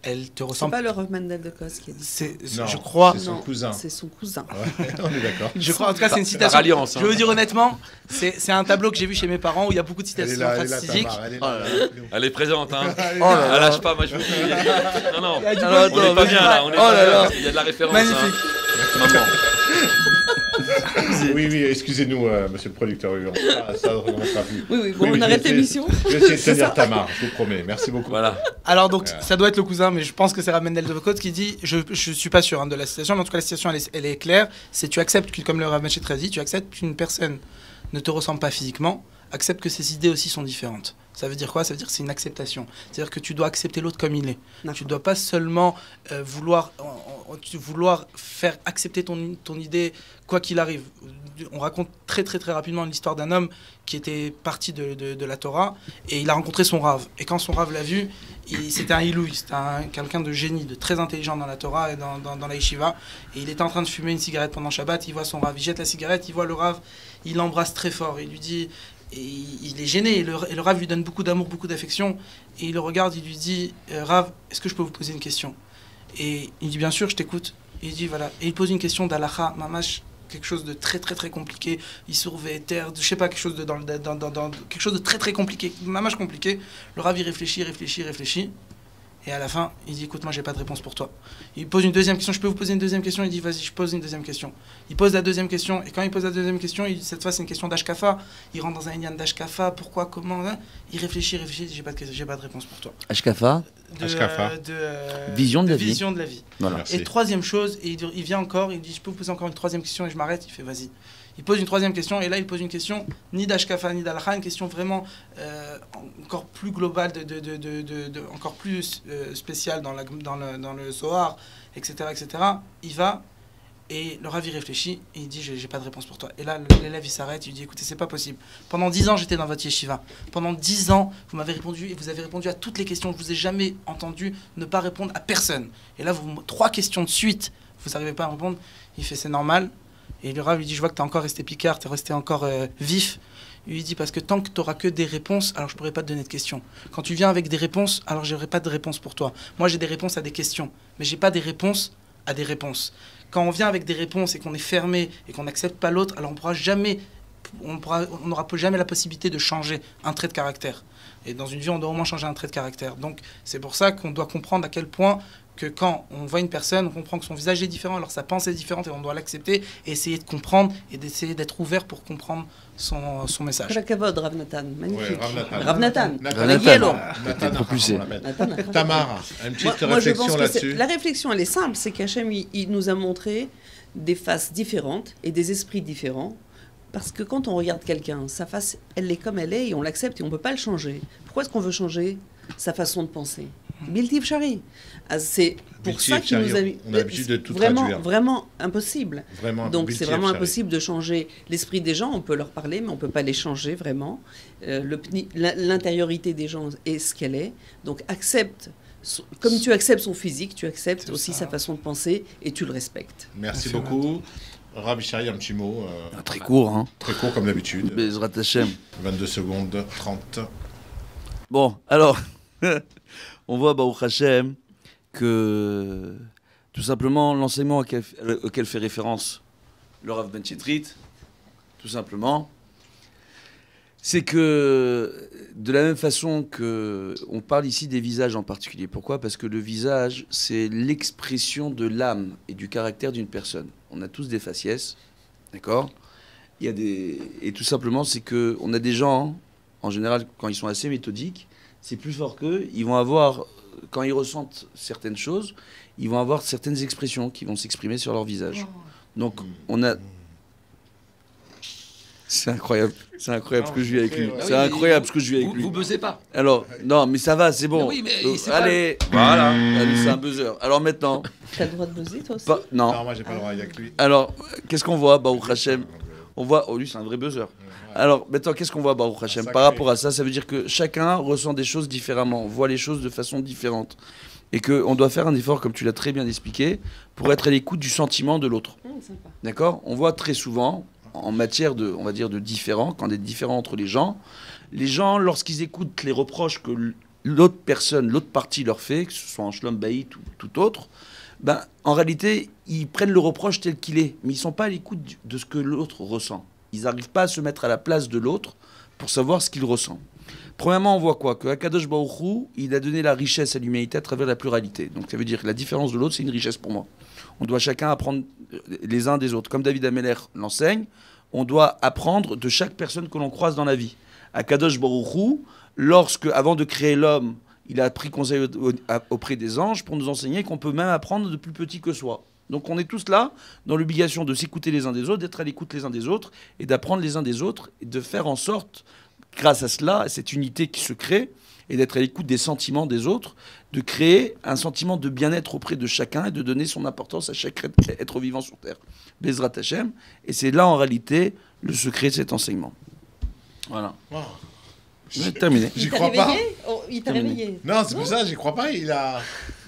elle te C'est ressemble. pas le Rav Mendel de Kos qui a dit ça. Non, je crois. c'est son Non, cousin. C'est son cousin. Ouais, on est d'accord. Je crois, en tout cas, c'est une Par citation. alliance, hein. Je veux dire honnêtement, c'est un tableau que j'ai vu chez mes parents où il y a beaucoup de Elle est citations là, physiques. Tamar, elle est Oh là. là là. Elle est présente, hein. Elle est Oh là là. Elle lâche pas, moi je vous dis. Non, non, Il y a du Alors, bon- on n'est pas bien là, on est Oh pas là bien. là. Il y a de la référence. Magnifique. Hein. Maman. Oui, oui, excusez-nous, monsieur le producteur. Ça, on n'a pas vu. Oui, oui, bon, Oui, on oui, arrête je vais l'émission. Je vais essayer de tenir Tamar, je vous promets. Merci beaucoup. Voilà. Alors donc, Ouais. ça doit être le cousin, mais je pense que c'est Rav Mendel de Côte qui dit, je suis pas sûr de la citation, mais en tout cas la citation elle est claire, c'est tu acceptes, comme le Rav Ben Chetrit dit, tu acceptes qu'une personne ne te ressemble pas physiquement, accepte que ses idées aussi sont différentes. Ça veut dire quoi? Ça veut dire que c'est une acceptation. C'est-à-dire que tu dois accepter l'autre comme il est. Tu ne dois pas seulement vouloir faire accepter ton idée quoi qu'il arrive. On raconte très très très rapidement l'histoire d'un homme qui était parti de la Torah et il a rencontré son Rav. Et quand son Rav l'a vu, c'était un Ilouï, c'était quelqu'un de génie, de très intelligent dans la Torah et dans la yeshiva. Et il était en train de fumer une cigarette pendant Shabbat, il voit son Rav, il jette la cigarette, il voit le Rav, il l'embrasse très fort, il lui dit... Et il est gêné, et le Rav lui donne beaucoup d'amour, beaucoup d'affection, et il le regarde, il lui dit Rav, est-ce que je peux vous poser une question? Et il dit bien sûr, je t'écoute. Et il dit voilà, et il pose une question d'Alacha, mamash, quelque chose de très très très compliqué, il surveille terre, je sais pas, quelque chose de dans quelque chose de très très compliqué, mamash compliqué. Le Rav il réfléchit. Et à la fin, il dit écoute, moi j'ai pas de réponse pour toi. Il pose une deuxième question, je peux vous poser une deuxième question? Il dit vas-y, je pose une deuxième question. Il pose la deuxième question, et quand il pose la deuxième question, cette fois c'est une question d'Ashkafa. Il rentre dans un Inyan d'Ashkafa, pourquoi, comment, hein. Il réfléchit, il dit j'ai pas de réponse pour toi. Ashkafa, Ashkafa. Vision de la vie. Vision de la vie. Voilà. Merci. Et troisième chose, et il vient encore, il dit je peux vous poser encore une troisième question, et je m'arrête, il fait vas-y. Il pose une troisième question, et là il pose une question ni d'Ashkafa ni d'Alacha, une question vraiment encore plus globale, encore plus spéciale dans le Zohar, etc., etc. Il va, et le Rav il réfléchit, et il dit j'ai pas de réponse pour toi. Et là l'élève il s'arrête, il dit écoutez, c'est pas possible. Pendant 10 ans j'étais dans votre yeshiva. Pendant 10 ans vous m'avez répondu, et vous avez répondu à toutes les questions. Je vous ai jamais entendu ne pas répondre à personne. Et là 3 questions de suite, vous n'arrivez pas à répondre. Il fait c'est normal. Et le Rav lui dit je vois que tu es encore resté picard, tu es resté encore vif. Il lui dit parce que tant que tu n'auras que des réponses, alors je ne pourrai pas te donner de questions. Quand tu viens avec des réponses, alors je n'aurai pas de réponse pour toi. Moi j'ai des réponses à des questions, mais j'ai pas des réponses à des réponses. Quand on vient avec des réponses et qu'on est fermé et qu'on n'accepte pas l'autre, alors on n'aura jamais la possibilité de changer un trait de caractère. Et dans une vie, on doit au moins changer un trait de caractère. Donc c'est pour ça qu'on doit comprendre à quel point que quand on voit une personne, on comprend que son visage est différent, alors sa pensée est différente et on doit l'accepter et essayer de comprendre et d'essayer d'être ouvert pour comprendre son message. Kavod, Rav Nathan, magnifique. Ouais, Rav Nathan. Nathan. Nagielo. Nathan, propulsé. on l'appelle. Nathan, Tamar, une petite Moi, je réflexion pense que là-dessus. la réflexion, elle est simple, c'est qu'Hachem, il nous a montré des faces différentes et des esprits différents. Parce que quand on regarde quelqu'un, sa face, elle est comme elle est et on l'accepte et on ne peut pas le changer. Pourquoi est-ce qu'on veut changer sa façon de penser? Biltiv Shari. C'est pour Biltiv ça qu'il nous a Shari, mis... on a l'habitude de tout vraiment, traduire. Vraiment impossible. Vraiment, Donc Biltiv c'est vraiment Shari. impossible de changer l'esprit des gens. On peut leur parler, mais on ne peut pas les changer vraiment. L'intériorité des gens est ce qu'elle est. Donc accepte. Comme tu acceptes son physique, tu acceptes aussi sa façon de penser et tu le respectes. Merci beaucoup. Rabbi Shari, un petit mot. Très court, hein. Très court comme d'habitude. Bezrat Hashem. 22 secondes, 30. Bon, alors, on voit, Baruch Hashem, que tout simplement l'enseignement auquel fait référence le Rav Ben Chetrit, tout simplement, c'est que de la même façon que on parle ici des visages en particulier. Pourquoi? Parce que le visage, c'est l'expression de l'âme et du caractère d'une personne. On a tous des faciès, d'accord? Et tout simplement, c'est que on a des gens, en général, quand ils sont assez méthodiques, c'est plus fort qu'eux. Ils vont avoir, quand ils ressentent certaines choses, ils vont avoir certaines expressions qui vont s'exprimer sur leur visage. Donc, on a... C'est incroyable ce que je vis avec lui. ouais. C'est incroyable ce que je vis avec lui. Vous buzzez pas. Alors, non, mais ça va, c'est bon. Mais oui, mais c'est allez, voilà. Allez, c'est un buzzer. Alors maintenant. T'as le droit de buzzer, toi aussi Non. Non, moi j'ai pas le droit, il y a que lui. Alors, qu'est-ce qu'on voit, Baruch Hashem? On voit, oh lui c'est un vrai buzzer. Alors maintenant, qu'est-ce qu'on voit, Baruch Hashem? Par rapport à ça, ça veut dire que chacun ressent des choses différemment, voit les choses de façon différente. Et qu'on doit faire un effort, comme tu l'as très bien expliqué, pour être à l'écoute du sentiment de l'autre. Sympa. D'accord? On voit très souvent, en matière de, on va dire, de différents, quand il y a des différends entre les gens, lorsqu'ils écoutent les reproches que l'autre personne, l'autre partie leur fait, que ce soit en Shlom Bayit ou tout autre, ben, en réalité, ils prennent le reproche tel qu'il est, mais ils ne sont pas à l'écoute de ce que l'autre ressent. Ils n'arrivent pas à se mettre à la place de l'autre pour savoir ce qu'il ressent. Premièrement, on voit quoi? Que Akadosh Baruch Hu, il a donné la richesse à l'humanité à travers la pluralité. Donc ça veut dire que la différence de l'autre, c'est une richesse pour moi. On doit chacun apprendre les uns des autres. Comme David Ameller l'enseigne, on doit apprendre de chaque personne que l'on croise dans la vie. Akadosh Baruch Hu, avant de créer l'homme, il a pris conseil auprès des anges pour nous enseigner qu'on peut même apprendre de plus petit que soi. Donc on est tous là dans l'obligation de s'écouter les uns des autres, d'être à l'écoute les uns des autres, et d'apprendre les uns des autres, et de faire en sorte, grâce à cela, à cette unité qui se crée, et d'être à l'écoute des sentiments des autres, de créer un sentiment de bien-être auprès de chacun, et de donner son importance à chaque être vivant sur Terre. Bezrat Hashem. Et c'est là en réalité le secret de cet enseignement. Voilà. Wow. Terminé. J'y crois pas. Il t'a réveillé. Non, c'est pour ça, j'y crois pas.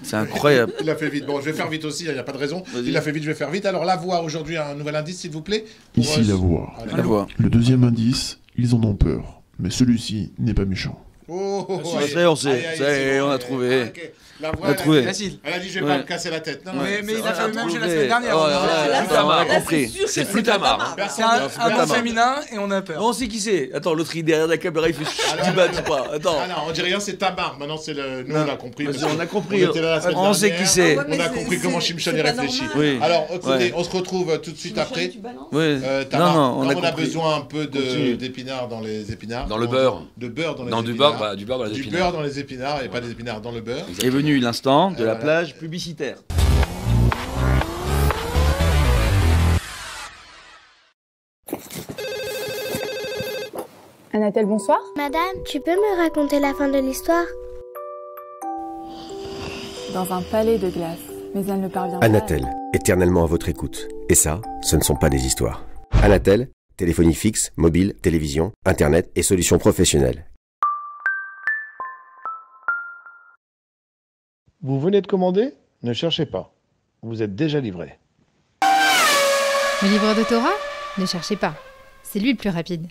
C'est incroyable. Il a fait vite. Bon, je vais faire vite aussi, il n'y a pas de raison. Vas-y. Il a fait vite, je vais faire vite. Alors, la voix, aujourd'hui, un nouvel indice, s'il vous plaît. Ici la voix. Allez. La voix. Le deuxième indice, ils en ont peur. Mais celui-ci n'est pas méchant. Ça y est, on sait. Ça y est, on a trouvé. Ok. La voix, On a trouvé. Facile. Elle a dit, je vais pas me casser la tête. Non, Mais il a fait le même jeu la trouvé. semaine dernière. Oh, Là, on a là, compris. sûr que C'est pas Flutamar. Tamar. C'est un nom Tamar. féminin et on a peur. On sait qui c'est. Attends, l'autre, il est derrière la caméra, il fait chut, dis pas. Attends. Ah non, on dit rien, c'est Tamar. Maintenant, c'est le. Nous, Non. on a compris. Vas-y, parce on a que compris. On était là la semaine On sait dernière. qui c'est. Ah ouais, mais On a c'est- compris comment c'est- Shimshon c'est y pas réfléchit. normal. Oui. Alors, écoutez, Ouais. on se retrouve tout de suite après. Tu balances Oui. Tamar, Non, on a comme on a compris. besoin un peu Continue. d'épinards dans les épinards. Dans le beurre. De beurre dans les Non, du épinards. beurre, du beurre dans les Du épinards. beurre dans les épinards et pas des épinards dans le beurre. Est venu l'instant de la Voilà. plage publicitaire. Anatel, bonsoir. Madame, tu peux me raconter la fin de l'histoire? Dans un palais de glace, mais elle ne parvient Anatel, éternellement à votre écoute. Et ça, ce ne sont pas des histoires. Anatel, téléphonie fixe, mobile, télévision, internet et solutions professionnelles. Vous venez de commander? Ne cherchez pas. Vous êtes déjà livré. Le livreur de Torah? Ne cherchez pas. C'est lui le plus rapide.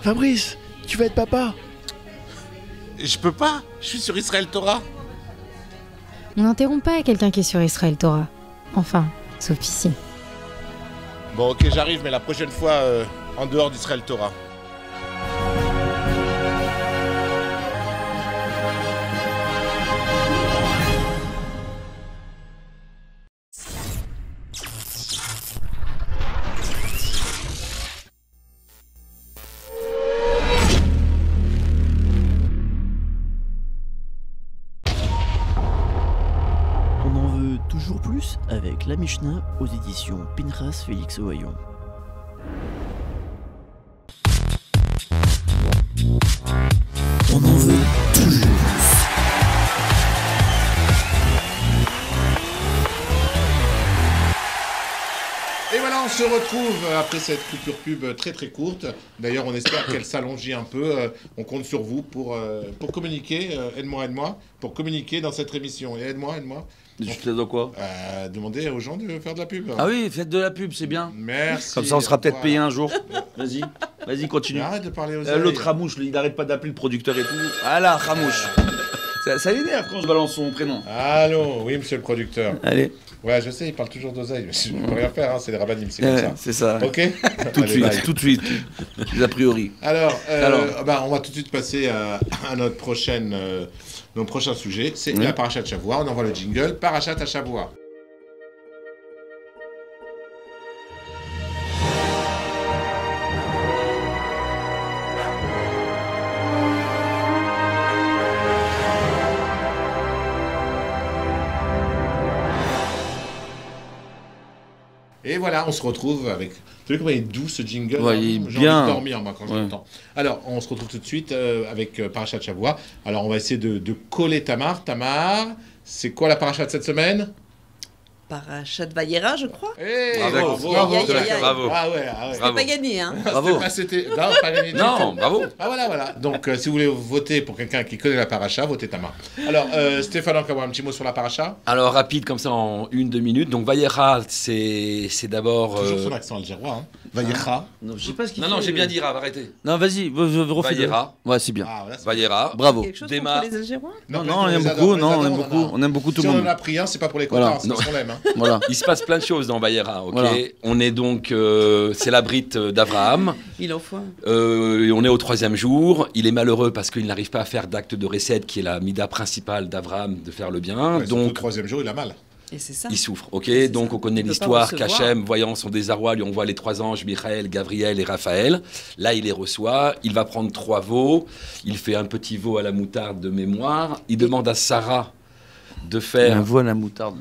Fabrice, tu vas être papa? Je peux pas. Je suis sur Israël Torah. On n'interrompt pas quelqu'un qui est sur Israël Torah. Enfin, sauf ici. Bon, ok, j'arrive, mais la prochaine fois, en dehors d'Israël Torah. On en veut toujours plus avec la Mishnah aux éditions Pinchas Félix Ohayon. On en veut toujours plus. Et voilà, on se retrouve après cette coupure pub très très courte. D'ailleurs, on espère qu'elle s'allonge un peu. On compte sur vous pour communiquer. Aide-moi, pour communiquer dans cette émission. Et aide-moi. Je te laisse dans quoi? Demandez aux gens de faire de la pub. Ah oui, faites de la pub, c'est bien. Merci. Comme ça, on sera peut-être Voilà. payé un jour. Vas-y, continue. Mais arrête de parler aux oreilles. L'autre Ramouche, il n'arrête pas d'appeler le producteur et tout. Voilà, Ramouche. Ça l'énerve quand je balance son prénom. Allô, oui, monsieur le producteur. Allez. Ouais, je sais, il parle toujours d'oseille. Je ne peux rien faire, hein, c'est les rabanim, c'est comme ça. C'est ça. Ok. Tout de Allez, suite, bye. tout de suite. A priori. Alors, on va tout de suite passer à notre prochain sujet. C'est la Parachat de Shavua. On envoie le jingle. Parachat à Shavua. Et voilà, on se retrouve avec... Vous savez comment il est doux ce jingle? Ouais, il est J'ai bien. envie de dormir moi quand je l'entends. Alors, on se retrouve tout de suite avec Parachat Shavua. Alors, on va essayer de coller Tamar. Tamar, c'est quoi la Parachat de cette semaine? Parachat Vayera, je crois. Bravo. Ah ouais. C'était pas gagné, hein. Bravo. Non, pas gagné du tout. Non, bravo. Ah voilà. Donc, si vous voulez voter pour quelqu'un qui connaît la Paracha, votez Tamar. Alors, Stéphane, encore un petit mot sur la Paracha? Alors, rapide, comme ça, en 1-2 minutes. Donc, Vayera, c'est d'abord... Toujours son accent algérois, hein. Vayera. Non, je sais pas ce qu'il fait. Non, j'ai bien dit Rav, arrêtez. Non, vas-y, refais. Vayera. Ouais, c'est bien. Ah, voilà, c'est Vayera. Bravo. Quelque chose Démarre. contre les Algérois? Non, on aime beaucoup, on aime beaucoup tout le Si on monde. en a pris un, c'est pas pour les Voilà. quotas, c'est parce qu'on l'aime. Hein. Voilà. Il se passe plein de choses dans Vayera, ok. Voilà. On est donc... c'est la brite d'Abraham. Il en faut un. On est au 3e jour. Il est malheureux parce qu'il n'arrive pas à faire d'acte de recette, qui est la mida principale d'Abraham, de faire le bien. Ouais, donc, au 3e jour, il a mal. Et c'est ça. il souffre, ok. C'est Donc, ça. on connaît Il peut l'histoire pas recevoir. qu'Hachem, voyant son désarroi, lui envoie les 3 anges, Michael, Gabriel et Raphaël. Là, il les reçoit. Il va prendre 3 veaux. Il fait un petit veau à la moutarde de mémoire. Il demande à Sarah de faire... Un veau à la moutarde.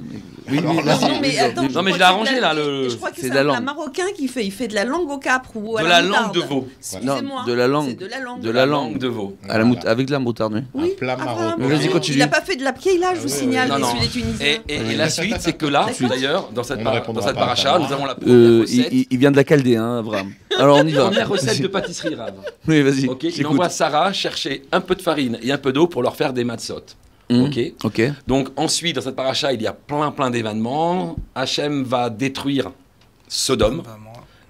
Oui, Alors, oui, là, vas-y. Non, mais attends, Non, mais je l'ai crois arrangé, qu'il là, le- Je crois que c'est c'est de la un plat langue. marocain qui fait. Il fait de la langue au capre ou à De la la langue moutarde. de veau. Excusez-moi. Non, de la langue. C'est de la langue. De la langue. de veau. À la avec de la moutarde, oui. Oui, Un plat Abraham. marocain. Vas-y, continue. Il n'a pas fait de la piéla, je vous Ah, signale, Non, non. messieurs les Tunisiens. Et la suite, c'est que là, D'accord. d'ailleurs, dans cette On ne répondra pas à paracha, ça. nous avons la première recette. Il vient de la Chaldée, hein, Abraham. Alors on y va. Première recette de pâtisserie, Rav. Oui, vas-y. Ok, il j'écoute. envoie Sarah chercher un peu de farine et un peu d'eau pour leur faire des matzot. Ok. Ok. Donc ensuite, dans cette paracha, il y a plein d'événements. Hachem va détruire Sodome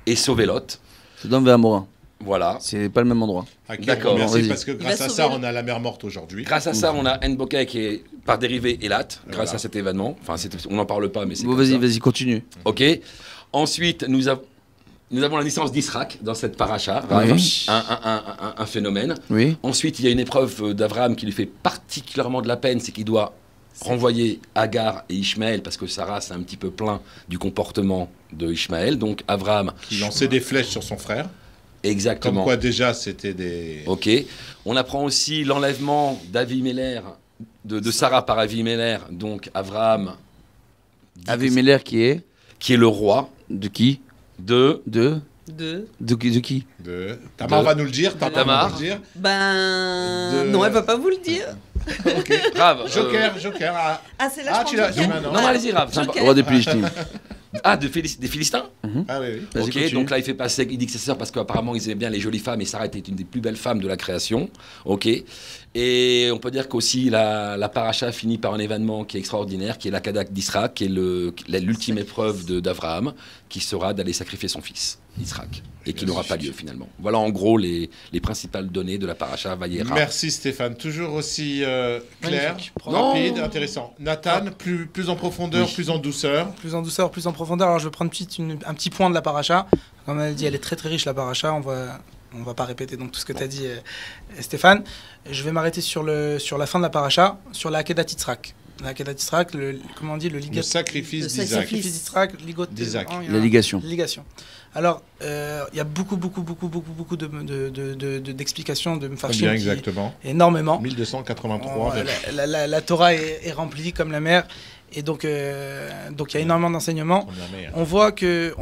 et sauver Lot. Sodome vers Amora. Voilà. C'est pas le même endroit. D'accord, Merci vas-y. parce que grâce à va ça, sauver on a la mer morte aujourd'hui. Grâce à ça, on a Nboka qui est par dérivé Elat, grâce Voilà. à cet événement. Enfin, on n'en parle pas, mais c'est Bon, comme ça. vas-y, continue. Ok. Ensuite, nous avons la naissance d'Israël dans cette paracha, Oui. un phénomène. Oui. Ensuite, il y a une épreuve d'Abraham qui lui fait particulièrement de la peine, c'est qu'il doit renvoyer Agar et Ishmaël, parce que Sarah s'est un petit peu plaint du comportement de Ishmaël. Donc Abraham... Il lançait des flèches sur son frère. Exactement. Comme quoi déjà, c'était des... Ok. On apprend aussi l'enlèvement d'Aviméler, de Sarah par Aviméler, donc Abraham... Aviméler qui est le roi. De qui? De qui? Tamar va nous le dire. Tamar. Va nous le dire. Ben... Non, elle va pas vous le dire. Ok. Rav. Joker. Ah, c'est là, je tu pense l'as Joker. maintenant. Non, allez-y, Rav. Joker. Roi des Philistines. Ah, des Philistins. Ah oui. Vas-y, Ok, continue. donc là il fait passer, il dit que c'est ça parce qu'apparemment ils aimaient bien les jolies femmes et Sarah était une des plus belles femmes de la création. Ok, et on peut dire qu'aussi la paracha finit par un événement qui est extraordinaire, qui est la Kadak d'Israël, qui est l'ultime épreuve d'Abraham, qui sera d'aller sacrifier son fils, Israël, et qui n'aura pas lieu finalement. Voilà en gros les principales données de la paracha Vayera. Merci Stéphane, toujours aussi clair, Magnifique. rapide, intéressant. Nathan, plus en profondeur, plus en douceur. Plus en douceur, plus en profondeur. Alors je vais prendre un petit point de la paracha. Comme on a dit, elle est très très riche la paracha. On va pas répéter donc tout ce que tu as dit, Stéphane. Je vais m'arrêter sur la fin de la paracha, sur la Akedat Yitzhak. La Akedat Yitzhak, comment on dit, Le sacrifice d'Isaac. sacrifice d'Yitzhak, D'Isaac. Ligation. Alors, il y a beaucoup d'explications de Mfarshim. Bien exactement. Énormément. 1283. La Torah est remplie comme la mer. Et donc il y a énormément d'enseignements. On voit que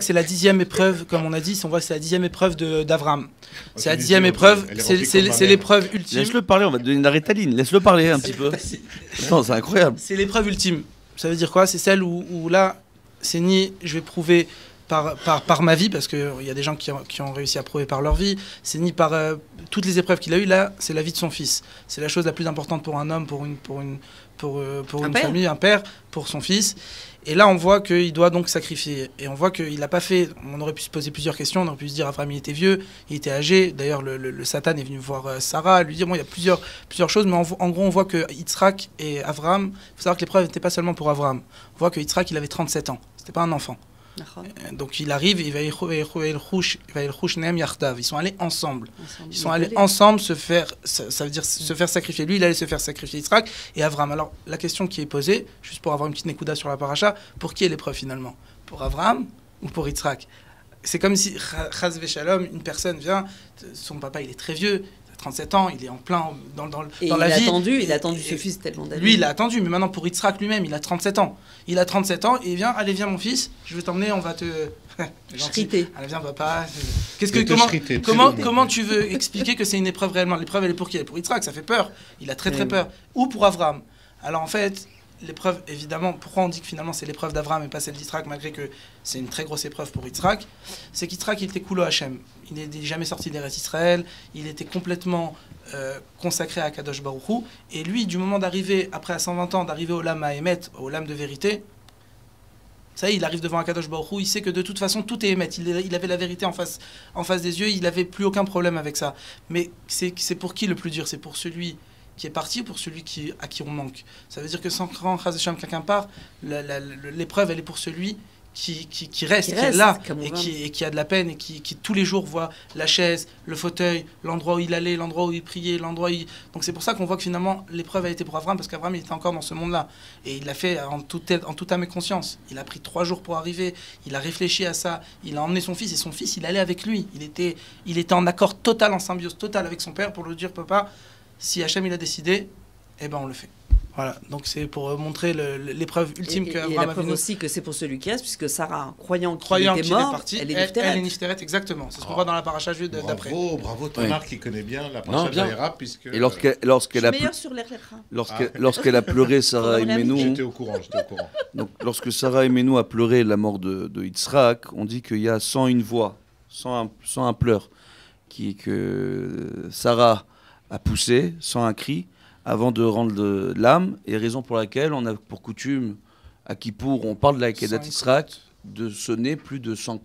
c'est la 10e épreuve, comme on a dit. On voit que c'est la 10e épreuve d'Abraham. C'est la 10e épreuve. C'est l'épreuve ultime. Laisse-le parler, on va te donner de la rétaline. Laisse-le parler un petit peu. Attends, c'est incroyable. C'est l'épreuve ultime. Ça veut dire quoi? C'est celle où là, c'est ni je vais prouver par ma vie, parce qu'il y a des gens qui ont réussi à prouver par leur vie, c'est ni par toutes les épreuves qu'il a eues. Là, c'est la vie de son fils. C'est la chose la plus importante pour un homme, pour une famille, un père, pour son fils. Et là, on voit qu'il doit donc sacrifier. Et on voit qu'il n'a pas fait... On aurait pu se poser plusieurs questions. On aurait pu se dire, Avram, il était vieux, il était âgé. D'ailleurs, le Satan est venu voir Sarah, lui dire, bon, il y a plusieurs choses. Mais en gros, on voit que Yitzhak et Avram... Il faut savoir que l'épreuve n'était pas seulement pour Avram. On voit que Yitzhak, il avait 37 ans. C'était pas un enfant. Donc il arrive, il va ils sont allés ensemble. Ils sont allés ensemble se faire, ça veut dire se faire sacrifier. Lui, il allait se faire sacrifier Yitzhak et Avram. Alors la question qui est posée, juste pour avoir une petite nékouda sur la paracha, pour qui est l'épreuve finalement? Pour Avram ou pour Yitzhak? C'est comme si, chas v'shalom, une personne vient, son papa il est très vieux, 37 ans, il est en plein dans la vie. Il a attendu ce fils tellement d'années. Lui, il a attendu, mais maintenant pour Yitzhak lui-même, il a 37 ans. Il a 37 ans et il vient, allez viens mon fils, je vais t'emmener, on va te... Chriter. Allez viens papa. Comment tu veux expliquer que c'est une épreuve réellement? L'épreuve elle est pour qui? Elle est pour Yitzhak, ça fait peur. Il a très peur. Ou pour Avram. Alors en fait... L'épreuve, évidemment, pourquoi on dit que finalement c'est l'épreuve d'Avram et pas celle d'Yitzhak, malgré que c'est une très grosse épreuve pour Yitzhak, c'est qu'Yitzhak, il était Kulo Hashem. Il n'est jamais sorti d'Eretz Israël, il était complètement consacré à Kadosh Baruch Hu, et lui, du moment d'arriver, après à 120 ans, d'arriver au Lam Haemet, au Lam de vérité, ça y est, il arrive devant un Kadosh Baruch Hu, il sait que de toute façon, tout est Emet. Il avait la vérité en face des yeux, il n'avait plus aucun problème avec ça. Mais c'est pour qui le plus dur? C'est pour celui qui est parti, pour celui à qui on manque. Ça veut dire que sans grand quelqu'un part, l'épreuve elle est pour celui qui reste, qui est là et qui a de la peine et qui tous les jours voit la chaise, le fauteuil, l'endroit où il allait, l'endroit où il priait, l'endroit où il... Donc c'est pour ça qu'on voit que finalement l'épreuve a été pour Avram, parce qu'Avram il était encore dans ce monde-là et il l'a fait en toute âme et conscience. Il a pris 3 jours pour arriver, il a réfléchi à ça, il a emmené son fils et son fils il allait avec lui. Il était en accord total, en symbiose totale avec son père pour lui dire papa, si Hachem il a décidé, eh ben on le fait. Voilà, donc c'est pour montrer l'épreuve ultime qu'Abraham a. Et la preuve aussi que c'est pour celui qui reste, puisque Sarah, croyant qu'il était mort, elle est Nifteret. Exactement. C'est ce qu'on voit dans la paracha d'après. Bravo, Tamar qui connaît bien la paracha d'Aïra, puisque... Et lorsqu'elle a pleuré, Sarah Imenou... J'étais au courant. Donc lorsque Sarah Imenou a pleuré la mort de Yitzhak, on dit qu'il y a 101 voix, 101 pleurs, que Sarah a poussé, sans un cri, avant de rendre l'âme, et raison pour laquelle on a pour coutume, à Kippour, on parle de la Kedat Yitzhak, de sonner plus de 101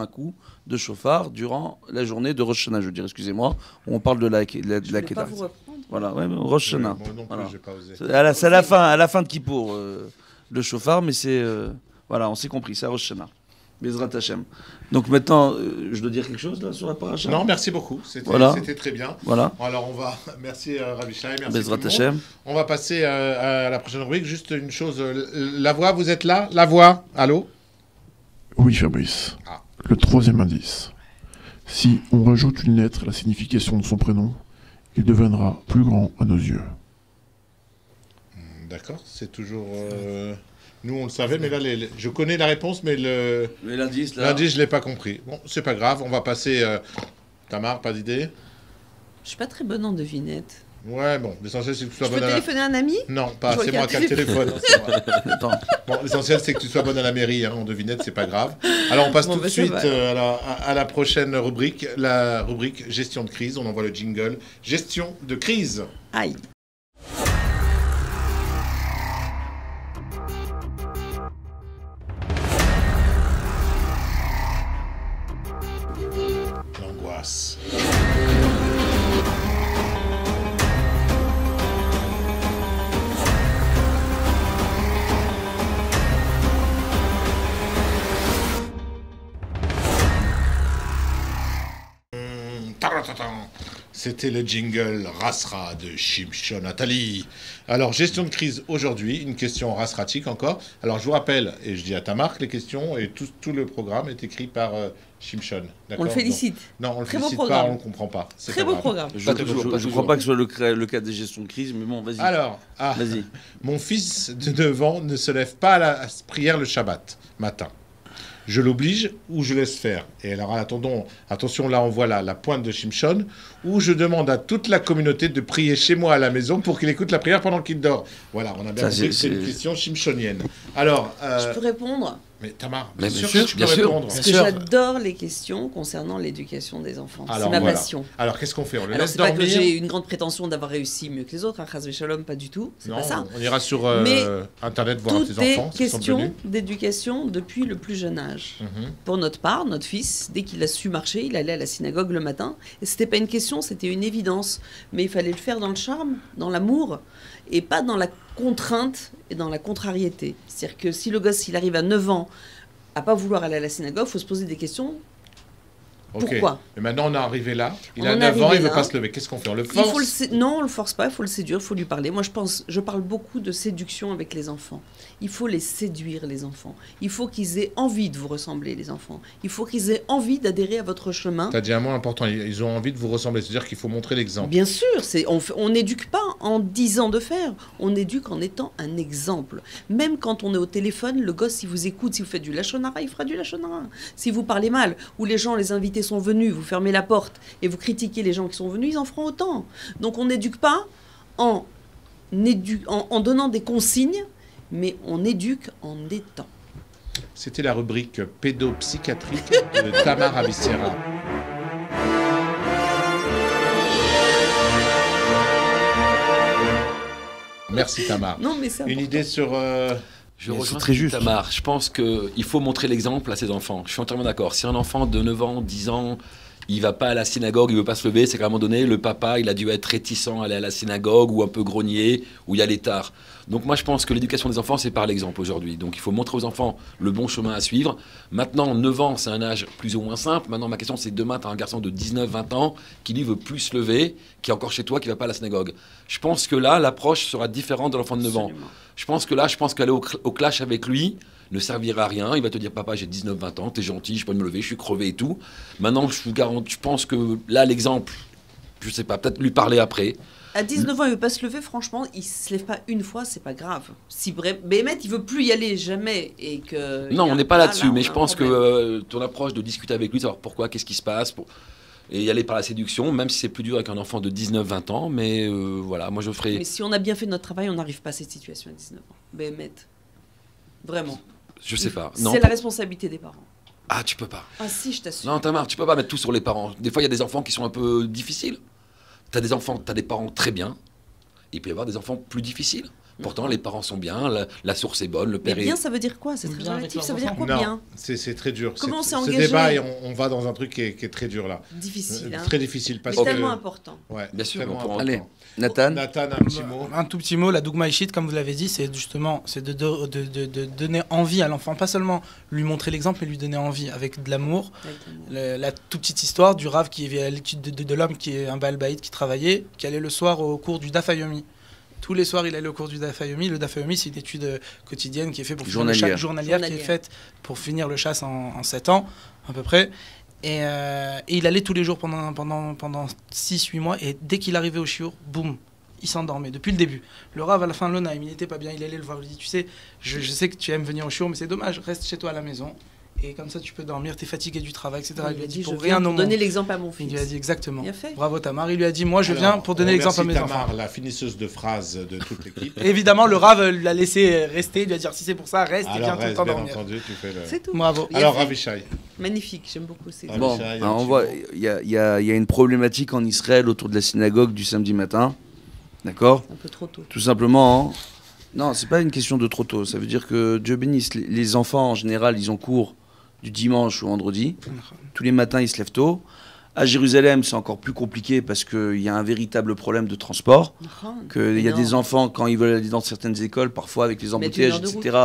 coups de chauffard durant la journée de Rosh Hashanah, je veux dire, excusez-moi, où on parle de la Kedat. Voilà, ouais, Rosh Hashanah. Voilà. C'est à la fin de Kippour, le chauffard, mais c'est... voilà, on s'est compris, c'est à Rosh Hashanah. Bezrat Hashem. Donc maintenant, je dois dire quelque chose là sur la paracha? Non, merci beaucoup. C'était très bien. Voilà. Alors on va, merci Rav Yishai, merci Bezrat Hashem. On va passer à la prochaine rubrique. Juste une chose, la voix, vous êtes là? La voix, allô? Oui, Fabrice. Le 3e indice. Si on rajoute une lettre à la signification de son prénom, il deviendra plus grand à nos yeux. D'accord, c'est toujours... Nous, on le savait, mais là, je connais la réponse, mais l'indice, je ne l'ai pas compris. Bon, c'est pas grave, on va passer... Tamar, pas d'idée? Je suis pas très bonne en devinette. Ouais, bon, l'essentiel, c'est que tu sois bonne à la... Tu peux téléphoner à un ami? Non, pas, c'est moi qui ai le téléphone. Bon, l'essentiel, c'est que tu sois bonne à la mairie, hein, en devinette, c'est pas grave. Alors, on passe tout de suite à la prochaine rubrique, la rubrique gestion de crise. On envoie le jingle. Gestion de crise. Aïe. L'angoisse. C'était le jingle Rasra de Shimshon Atali. Alors, gestion de crise aujourd'hui, une question rasratique encore. Alors, je vous rappelle, et je dis à Tamar que les questions et tout le programme est écrit par Shimshon. On le félicite. Non, on le félicite pas, on ne le comprend pas. Très beau programme. Je ne crois pas que ce soit le cas des gestions de crise, mais bon, vas-y. Alors, vas-y. Mon fils de 9 ans ne se lève pas à la prière le Shabbat matin. Je l'oblige ou je laisse faire. Et alors, attention, là, on voit la pointe de Shimshon, où je demande à toute la communauté de prier chez moi à la maison pour qu'il écoute la prière pendant qu'il dort. Voilà, on a bien compris que c'est une question shimshonienne. Alors, je peux répondre? Mais Tamar, Mais bien sûr que tu peux bien sûr. répondre. Parce que j'adore les questions concernant l'éducation des enfants. C'est ma passion. Alors, qu'est-ce qu'on fait? On le Alors, laisse c'est pas dormir? que j'ai une grande prétention d'avoir réussi mieux que les autres, Chas Shalom, pas du tout. C'est Non, pas ça. on ira sur Internet voir tes enfants. Toutes questions d'éducation depuis le plus jeune âge. Pour notre part, notre fils, dès qu'il a su marcher, il allait à la synagogue le matin. Et c'était pas une question, c'était une évidence. Mais il fallait le faire dans le charme, dans l'amour, et pas dans la contrainte et dans la contrariété. C'est-à-dire que si le gosse, il arrive à 9 ans à pas vouloir aller à la synagogue, il faut se poser des questions. Pourquoi? Et maintenant, on est arrivé là. Il a 9 ans, il ne veut pas se lever. Qu'est-ce qu'on fait? On le force? Non, on ne le force pas, il faut le séduire, il faut lui parler. Moi, je parle beaucoup de séduction avec les enfants. Il faut les séduire, les enfants. Il faut qu'ils aient envie de vous ressembler, les enfants. Il faut qu'ils aient envie d'adhérer à votre chemin. Tu as dit un mot important, ils ont envie de vous ressembler. C'est-à-dire qu'il faut montrer l'exemple. Bien sûr, on n'éduque pas en disant de faire. On éduque en étant un exemple. Même quand on est au téléphone, le gosse, si vous écoute, si vous faites du lachonara, il fera du lachonara. Si vous parlez mal, ou les gens, les invités sont venus, vous fermez la porte et vous critiquez les gens qui sont venus, ils en feront autant. Donc on n'éduque pas en donnant des consignes, mais on éduque en étant. C'était la rubrique pédopsychiatrique de Tamar Avicera. Merci Tamar. Non, mais c'est une idée sur... Je rejoins très juste. Tamar, je pense qu'il faut montrer l'exemple à ses enfants. Je suis entièrement d'accord. Si un enfant de 9 ans, 10 ans, il va pas à la synagogue, il veut pas se lever, c'est qu'à un moment donné, le papa, il a dû être réticent à aller à la synagogue ou un peu grogné, ou y aller tard. Donc moi, je pense que l'éducation des enfants, c'est par l'exemple aujourd'hui. Donc il faut montrer aux enfants le bon chemin à suivre. Maintenant, 9 ans, c'est un âge plus ou moins simple. Maintenant, ma question, c'est demain, tu as un garçon de 19, 20 ans qui, lui, veut plus se lever, qui est encore chez toi, qui va pas à la synagogue. Je pense que là, l'approche sera différente de l'enfant de 9 ans. Je pense qu'aller au clash avec lui ne servira à rien. Il va te dire, papa, j'ai 19, 20 ans, t'es gentil, je peux me lever, je suis crevé et tout. Maintenant, je vous garantis, je pense que là, l'exemple, je sais pas, peut-être lui parler après. À 19 ans, il veut pas se lever, franchement, il se lève pas une fois, c'est pas grave. Si Béhémet, il veut plus y aller jamais et que... Non, on n'est pas là-dessus, mais je pense que ton approche de discuter avec lui, savoir pourquoi, qu'est-ce qui se passe, et y aller par la séduction, même si c'est plus dur avec un enfant de 19-20 ans, mais voilà, moi je ferai... Mais si on a bien fait notre travail, on n'arrive pas à cette situation à 19 ans. Béhémet. Vraiment. Je sais pas. C'est la responsabilité des parents. Ah, tu peux pas. Ah si, je t'assure. Non, Tamar, tu peux pas mettre tout sur les parents. Des fois, il y a des enfants qui sont un peu difficiles. T'as des parents très bien, et il peut y avoir des enfants plus difficiles. Pourtant, les parents sont bien, la source est bonne, le père mais bien, ça veut dire quoi? C'est très relatif, ça veut dire quoi bien? C'est très dur. Comment c'est engagé? Ce débat, et on va dans un truc qui est très dur là. Difficile. Hein. Très difficile. Parce mais que... tellement important. Ouais, bien sûr. Allez, Nathan. Nathan, un petit mot. Un tout petit mot, la Dougma Ishit, comme vous l'avez dit, c'est justement de donner envie à l'enfant. Pas seulement lui montrer l'exemple, mais lui donner envie avec de l'amour. La toute petite histoire du Rav de l'homme qui est un Baal Baïd qui travaillait, qui allait le soir au cours du Daf Yomi. Tous les soirs, il allait au cours du Daf Yomi. Le Daf Yomi, c'est une étude quotidienne qui est faite pour finir le chasse, journalière qui est faite pour finir le chasse en 7 ans, à peu près. Et il allait tous les jours pendant 6-8 mois. Et dès qu'il arrivait au shiur, boum, il s'endormait depuis le début. Le Rav, à la fin de l'Onaïm, il n'était pas bien. Il allait le voir. Il lui dit, tu sais, je sais que tu aimes venir au shiur, mais c'est dommage, reste chez toi à la maison. Et comme ça, tu peux dormir, tu es fatigué du travail, etc. Il lui a dit, pour rien au monde. Donner l'exemple à mon fils. Il lui a dit exactement. Bien fait. Bravo Tamar. Il lui a dit, moi, je viens pour donner l'exemple à mes Tamar, enfants. la finisseuse de phrases de toute l'équipe. Évidemment, le Rav l'a laissé rester. Il lui a dit, si c'est pour ça, reste et viens tout le temps bien dormir. Entendu, tu fais le... C'est tout. Bravo. Alors, Ravishai. Magnifique, j'aime beaucoup ces Bon, on voit, il y a une problématique en Israël autour de la synagogue du samedi matin. D'accord? Un peu trop tôt. Tout simplement. Non, c'est pas une question de trop tôt. Ça veut dire que Dieu bénisse. Les enfants, en général, ils ont cours du dimanche au vendredi. Tous les matins, ils se lèvent tôt. À Jérusalem, c'est encore plus compliqué parce qu'il y a un véritable problème de transport. Il y a des enfants, quand ils veulent aller dans certaines écoles, parfois avec les embouteillages, etc.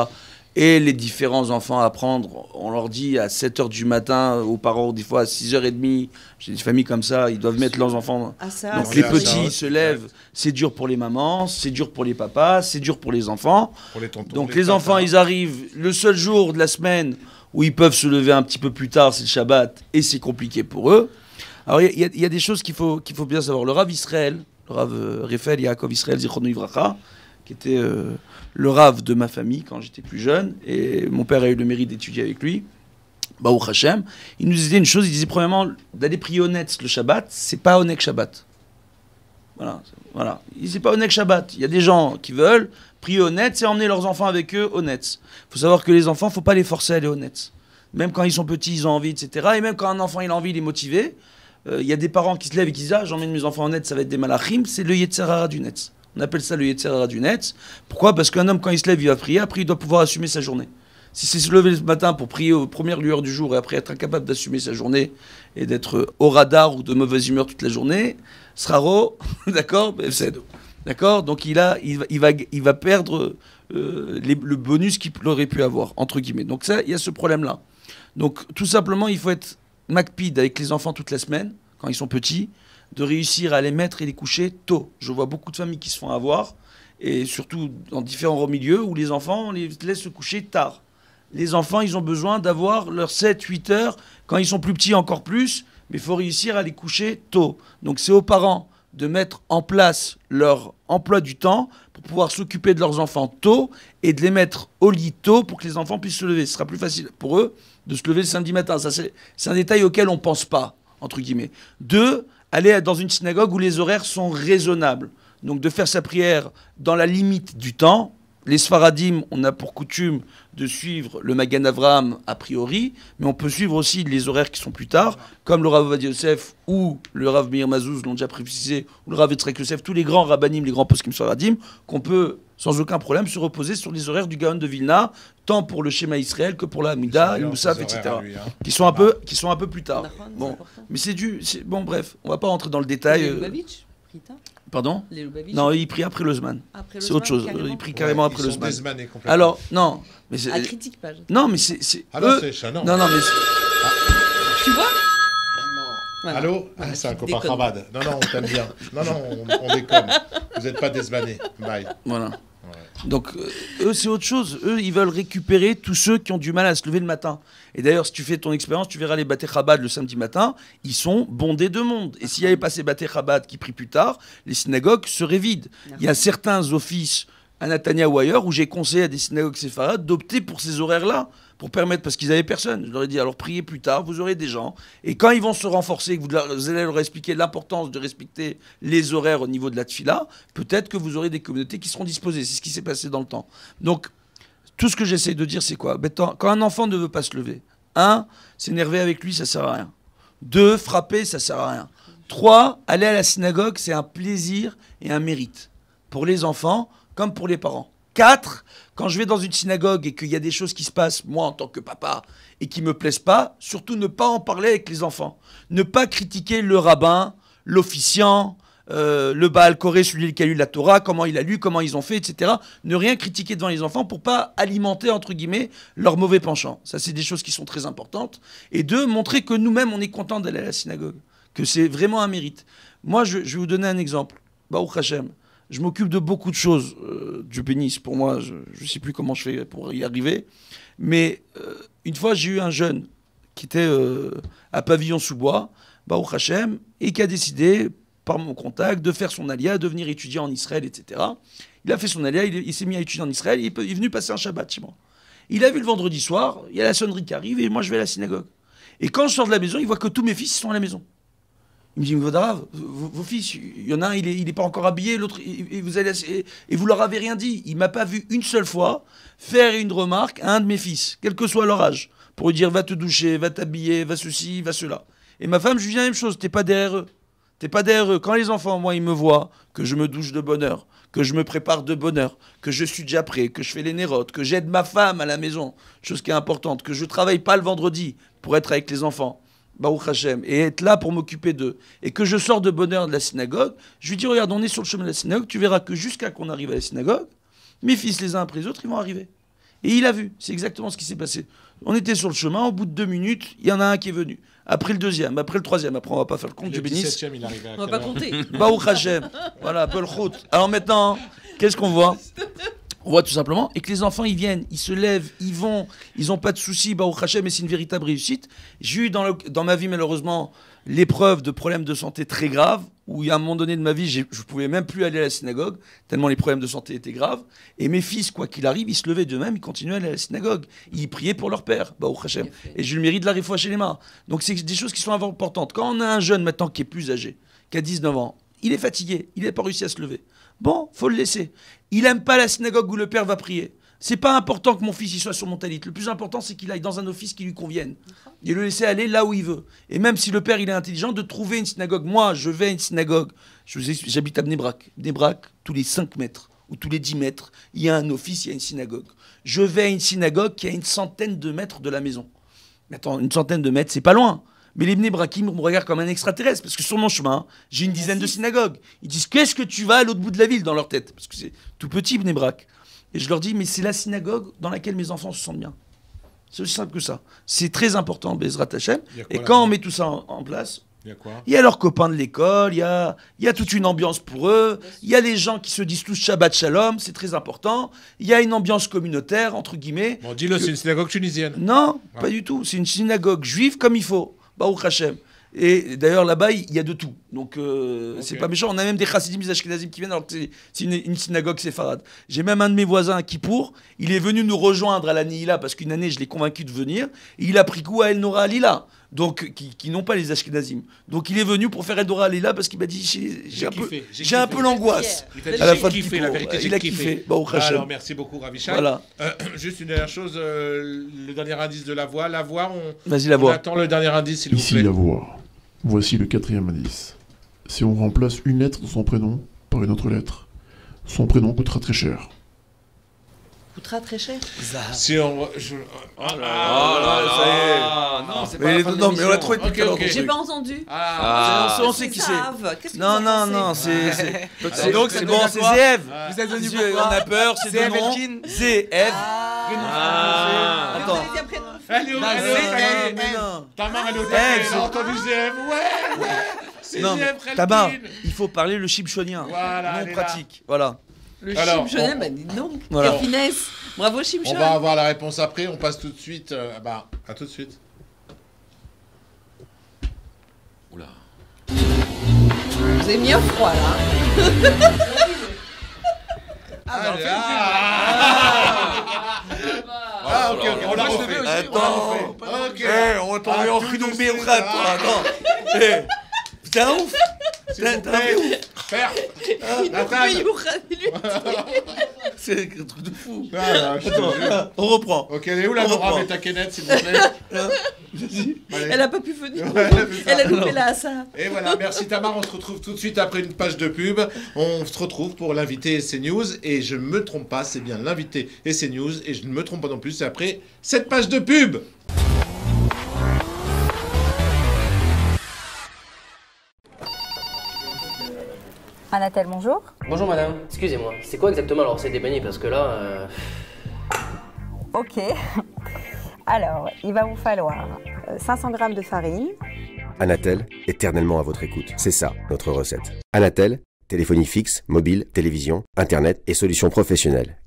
Et les différents enfants à prendre, on leur dit à 7h du matin, aux parents, des fois à 6h30. J'ai des familles comme ça, ils doivent mettre leurs enfants. Donc les petits se lèvent. C'est dur pour les mamans, c'est dur pour les papas, c'est dur pour les enfants. Pour les tontons, donc les enfants, ils arrivent le seul jour de la semaine où ils peuvent se lever un petit peu plus tard, c'est le Shabbat, et c'est compliqué pour eux. Alors il y a des choses qu'il faut bien savoir. Le Rav Israël, le Rav Raphaël Yaakov Israël Zichrono Ivracha, qui était le Rav de ma famille quand j'étais plus jeune, et mon père a eu le mérite d'étudier avec lui, Baruch Hashem, il nous disait une chose, il disait premièrement, d'aller prier honnête le Shabbat, c'est pas honnête Shabbat. Voilà. C'est pas honnête Shabbat. Il y a des gens qui veulent prier au Netz et emmener leurs enfants avec eux au Netz. Il faut savoir que les enfants, faut pas les forcer à aller au Netz. Même quand ils sont petits, ils ont envie, etc. Et même quand un enfant il a envie, il est motivé. Il y a des parents qui se lèvent et qui disent ah, j'emmène mes enfants au Netz, ça va être des malachim. C'est le Yetzer Hara du Netz. On appelle ça le Yetzer Hara du Netz. Pourquoi? Parce qu'un homme, quand il se lève, il va prier. Après, il doit pouvoir assumer sa journée. Si c'est se lever le matin pour prier aux premières lueurs du jour et après être incapable d'assumer sa journée et d'être au radar ou de mauvaise humeur toute la journée, sraro, d'accord, d'accord, donc il va perdre le bonus qu'il aurait pu avoir, entre guillemets. Donc ça, il y a ce problème-là. Donc tout simplement, il faut être macpide avec les enfants toute la semaine, quand ils sont petits, de réussir à les mettre et les coucher tôt. Je vois beaucoup de familles qui se font avoir, et surtout dans différents milieux, où les enfants, on les laisse se coucher tard. Les enfants, ils ont besoin d'avoir leurs 7-8 heures, quand ils sont plus petits encore plus, mais il faut réussir à les coucher tôt. Donc c'est aux parents de mettre en place leur emploi du temps pour pouvoir s'occuper de leurs enfants tôt et de les mettre au lit tôt pour que les enfants puissent se lever. Ce sera plus facile pour eux de se lever le samedi matin. Ça, c'est un détail auquel on ne pense pas, entre guillemets. 2, aller dans une synagogue où les horaires sont raisonnables. Donc de faire sa prière dans la limite du temps. Les Sfaradim, on a pour coutume de suivre le Magan Avraham a priori, mais on peut suivre aussi les horaires qui sont plus tard, comme le Rav Ovadia Yosef ou le Rav Meir Mazouz l'ont déjà précisé, ou le Rav Yitzhak Yosef, tous les grands rabbanim, les grands poskim Sfaradim, qu'on peut sans aucun problème se reposer sur les horaires du Gaon de Vilna, tant pour le schéma Israël que pour la Hamida, le Moussaf, etc. Lui, hein. qui sont un peu plus tard. Bon, mais bon, bref, on va pas rentrer dans le détail. Pardon? Non, il prie après le Zman. C'est autre chose. Il prie carrément après le Zman. Alors, non. Mais c'est... critique pas. Non, mais c'est... Ah non, c'est Shannon. Non, mais... Tu vois? Voilà. Allô? C'est un copain Chabad. Non, on t'aime bien. Non, on déconne. Vous n'êtes pas desmané. Bye. Voilà. Ouais. Donc, eux, c'est autre chose. Eux, ils veulent récupérer tous ceux qui ont du mal à se lever le matin. Et d'ailleurs, si tu fais ton expérience, tu verras les Baté Chabad le samedi matin, ils sont bondés de monde. Et s'il n'y avait pas ces Baté Chabad qui prient plus tard, les synagogues seraient vides. Il y a certains offices à Netanya ou ailleurs où j'ai conseillé à des synagogues séfarades d'opter pour ces horaires-là, pour permettre, parce qu'ils n'avaient personne. Je leur ai dit, alors priez plus tard, vous aurez des gens. Et quand ils vont se renforcer, que vous allez leur expliquer l'importance de respecter les horaires au niveau de la tfila, peut-être que vous aurez des communautés qui seront disposées. C'est ce qui s'est passé dans le temps. Donc, tout ce que j'essaie de dire, c'est quoi? Quand un enfant ne veut pas se lever, 1, s'énerver avec lui, ça sert à rien. 2, frapper, ça sert à rien. 3, aller à la synagogue, c'est un plaisir et un mérite. Pour les enfants, comme pour les parents. 4, quand je vais dans une synagogue et qu'il y a des choses qui se passent, moi en tant que papa, et qui ne me plaisent pas, surtout ne pas en parler avec les enfants. Ne pas critiquer le rabbin, l'officiant, le Baal Koré, celui qui a lu la Torah, comment il a lu, comment ils ont fait, etc. Ne rien critiquer devant les enfants pour pas alimenter, entre guillemets, leur mauvais penchant. Ça, c'est des choses qui sont très importantes. Et 2, montrer que nous-mêmes, on est content d'aller à la synagogue, que c'est vraiment un mérite. Moi, je vais vous donner un exemple. Baruch Hashem. Je m'occupe de beaucoup de choses. Dieu bénisse, pour moi, je ne sais plus comment je fais pour y arriver. Mais une fois, j'ai eu un jeune qui était à Pavillon-sous-Bois, Baruch Hashem, et qui a décidé, par mon contact, de faire son alia, de venir étudier en Israël, etc. Il a fait son alia, il s'est mis à étudier en Israël, il est venu passer un Shabbat chez moi. Il a vu le vendredi soir, il y a la sonnerie qui arrive, et moi je vais à la synagogue. Et quand je sors de la maison, il voit que tous mes fils sont à la maison. Il me dit, Vodarav, vos fils, il y en a un, il n'est pas encore habillé, l'autre, et vous leur avez rien dit. Il m'a pas vu une seule fois faire une remarque à un de mes fils, quel que soit leur âge, pour lui dire, va te doucher, va t'habiller, va ceci, va cela. Et ma femme, je lui dis la même chose, t'es pas derrière eux. T'es pas derrière eux. Quand les enfants, moi, ils me voient, que je me douche de bonne heure, que je me prépare de bonne heure, que je suis déjà prêt, que je fais les nérotes, que j'aide ma femme à la maison, chose qui est importante, que je travaille pas le vendredi pour être avec les enfants, Baruch Hashem, et être là pour m'occuper d'eux, et que je sors de bonne heure de la synagogue, je lui dis, regarde, on est sur le chemin de la synagogue, tu verras que jusqu'à qu'on arrive à la synagogue, mes fils les uns après les autres, ils vont arriver. Et il a vu, c'est exactement ce qui s'est passé. On était sur le chemin, au bout de 2 minutes, il y en a un qui est venu. Après le deuxième, après le troisième, après on va pas faire le compte, Dieu bénisse. On va pas compter. Baruch Hashem, voilà, peu le chout. Alors maintenant, qu'est-ce qu'on voit? On voit tout simplement, et que les enfants, ils viennent, ils se lèvent, ils vont, ils n'ont pas de soucis, Baruch Hashem, et c'est une véritable réussite. J'ai eu dans ma vie, malheureusement, l'épreuve de problèmes de santé très graves, où à un moment donné de ma vie, je ne pouvais même plus aller à la synagogue, tellement les problèmes de santé étaient graves. Et mes fils, quoi qu'il arrive, ils se levaient d'eux-mêmes, ils continuaient à aller à la synagogue. Ils priaient pour leur père, Baruch Hashem. Et j'ai eu le mérite de la réfoua chez les mains. Donc c'est des choses qui sont importantes. Quand on a un jeune maintenant qui est plus âgé, qui a 19 ans, il est fatigué, il n'a pas réussi à se lever. Bon, faut le laisser. Il aime pas la synagogue où le père va prier. C'est pas important que mon fils y soit sur mon talit. Le plus important, c'est qu'il aille dans un office qui lui convienne. Et le laisser aller là où il veut. Et même si le père, il est intelligent, de trouver une synagogue. Moi, je vais à une synagogue. J'habite à Bnei Brak. Bnei Brak, tous les 5 mètres ou tous les 10 mètres, il y a un office, il y a une synagogue. Je vais à une synagogue qui a une centaine de mètres de la maison. Mais attends, une centaine de mètres, c'est pas loin. Mais les Bnei Brakim me regardent comme un extraterrestre, parce que sur mon chemin, j'ai une dizaine de synagogues. Ils disent, qu'est-ce que tu vas à l'autre bout de la ville, dans leur tête? Parce que c'est tout petit, Bnei Brak. Et je leur dis, mais c'est la synagogue dans laquelle mes enfants se sentent bien. C'est aussi simple que ça. C'est très important, Bezrat Hashem. Et quand on met tout ça en place, il y a quoi? Il y a leurs copains de l'école, il y a toute une ambiance pour eux, il y a les gens qui se disent tous Shabbat Shalom, c'est très important, il y a une ambiance communautaire, entre guillemets. Bon, dis-le, c'est une synagogue tunisienne. Non, pas du tout. C'est une synagogue juive comme il faut. Baruch Hashem. Et d'ailleurs, là-bas, il y a de tout. Donc, c'est pas méchant. On a même des chassidim, des ashkenazim qui viennent, alors que c'est une synagogue séfarade. J'ai même un de mes voisins à Kippour. Il est venu nous rejoindre à la Nihila, parce qu'une année, je l'ai convaincu de venir. Et il a pris goût à El Nora Alila, donc, qui n'ont pas les ashkenazim. Donc, il est venu pour faire El Nora Alila, parce qu'il m'a dit j'ai un peu l'angoisse. À la fin de Kippour. La vérité, j'ai kiffé. Alors, merci beaucoup, Rav Yishai. Voilà. Juste une dernière chose, le dernier indice de la voix. La voix, on attend le dernier indice, s'il vous plaît. Ici la voix. Voici le 4e indice. Si on remplace une lettre de son prénom par une autre lettre, son prénom coûtera très cher. Coûtera très cher. Si on... ça y est. Non, c'est pas la non, mais on l'a trouvé depuis quelle heure? J'ai pas entendu. On sait qui c'est. Non, c'est... Donc c'est bon, c'est Zéev. Vous êtes venu On a peur, c'est deux noms. Zéev. Attends. Elle est au Tamar, elle est au elle a entendu ZF, ouais. C'est ZF, Tamar, il faut parler le chibchonien. Voilà, non pratique. Voilà. Le chibchonien, bah dis donc. Quelle finesse. Bravo chibchon. On va avoir la réponse après, on passe tout de suite. À tout de suite. Oula. Vous avez mis un froid là. Ok, on l'a refait. Attends. Ok. On va tomber en renommé au rat, toi. Attends. T'es un ouf. T'es un ouf. Père. C'est un truc de fou. On reprend. Ok, elle est où la Nora avec ta Kenneth, s'il vous plaît? Elle a pas pu venir. Elle a loupé la Assa. Et voilà, merci Tamar. On se retrouve tout de suite après une page de pub. On se retrouve pour l'invité CNews. Et je ne me trompe pas, c'est bien l'invité et CNews. Et je ne me trompe pas non plus, c'est après cette page de pub. Anatel, bonjour. Bonjour madame, excusez-moi, c'est quoi exactement la recette des beignets parce que là... Ok, alors il va vous falloir 500 g de farine. Anatel, éternellement à votre écoute. C'est ça, notre recette. Anatel, téléphonie fixe, mobile, télévision, internet et solutions professionnelles.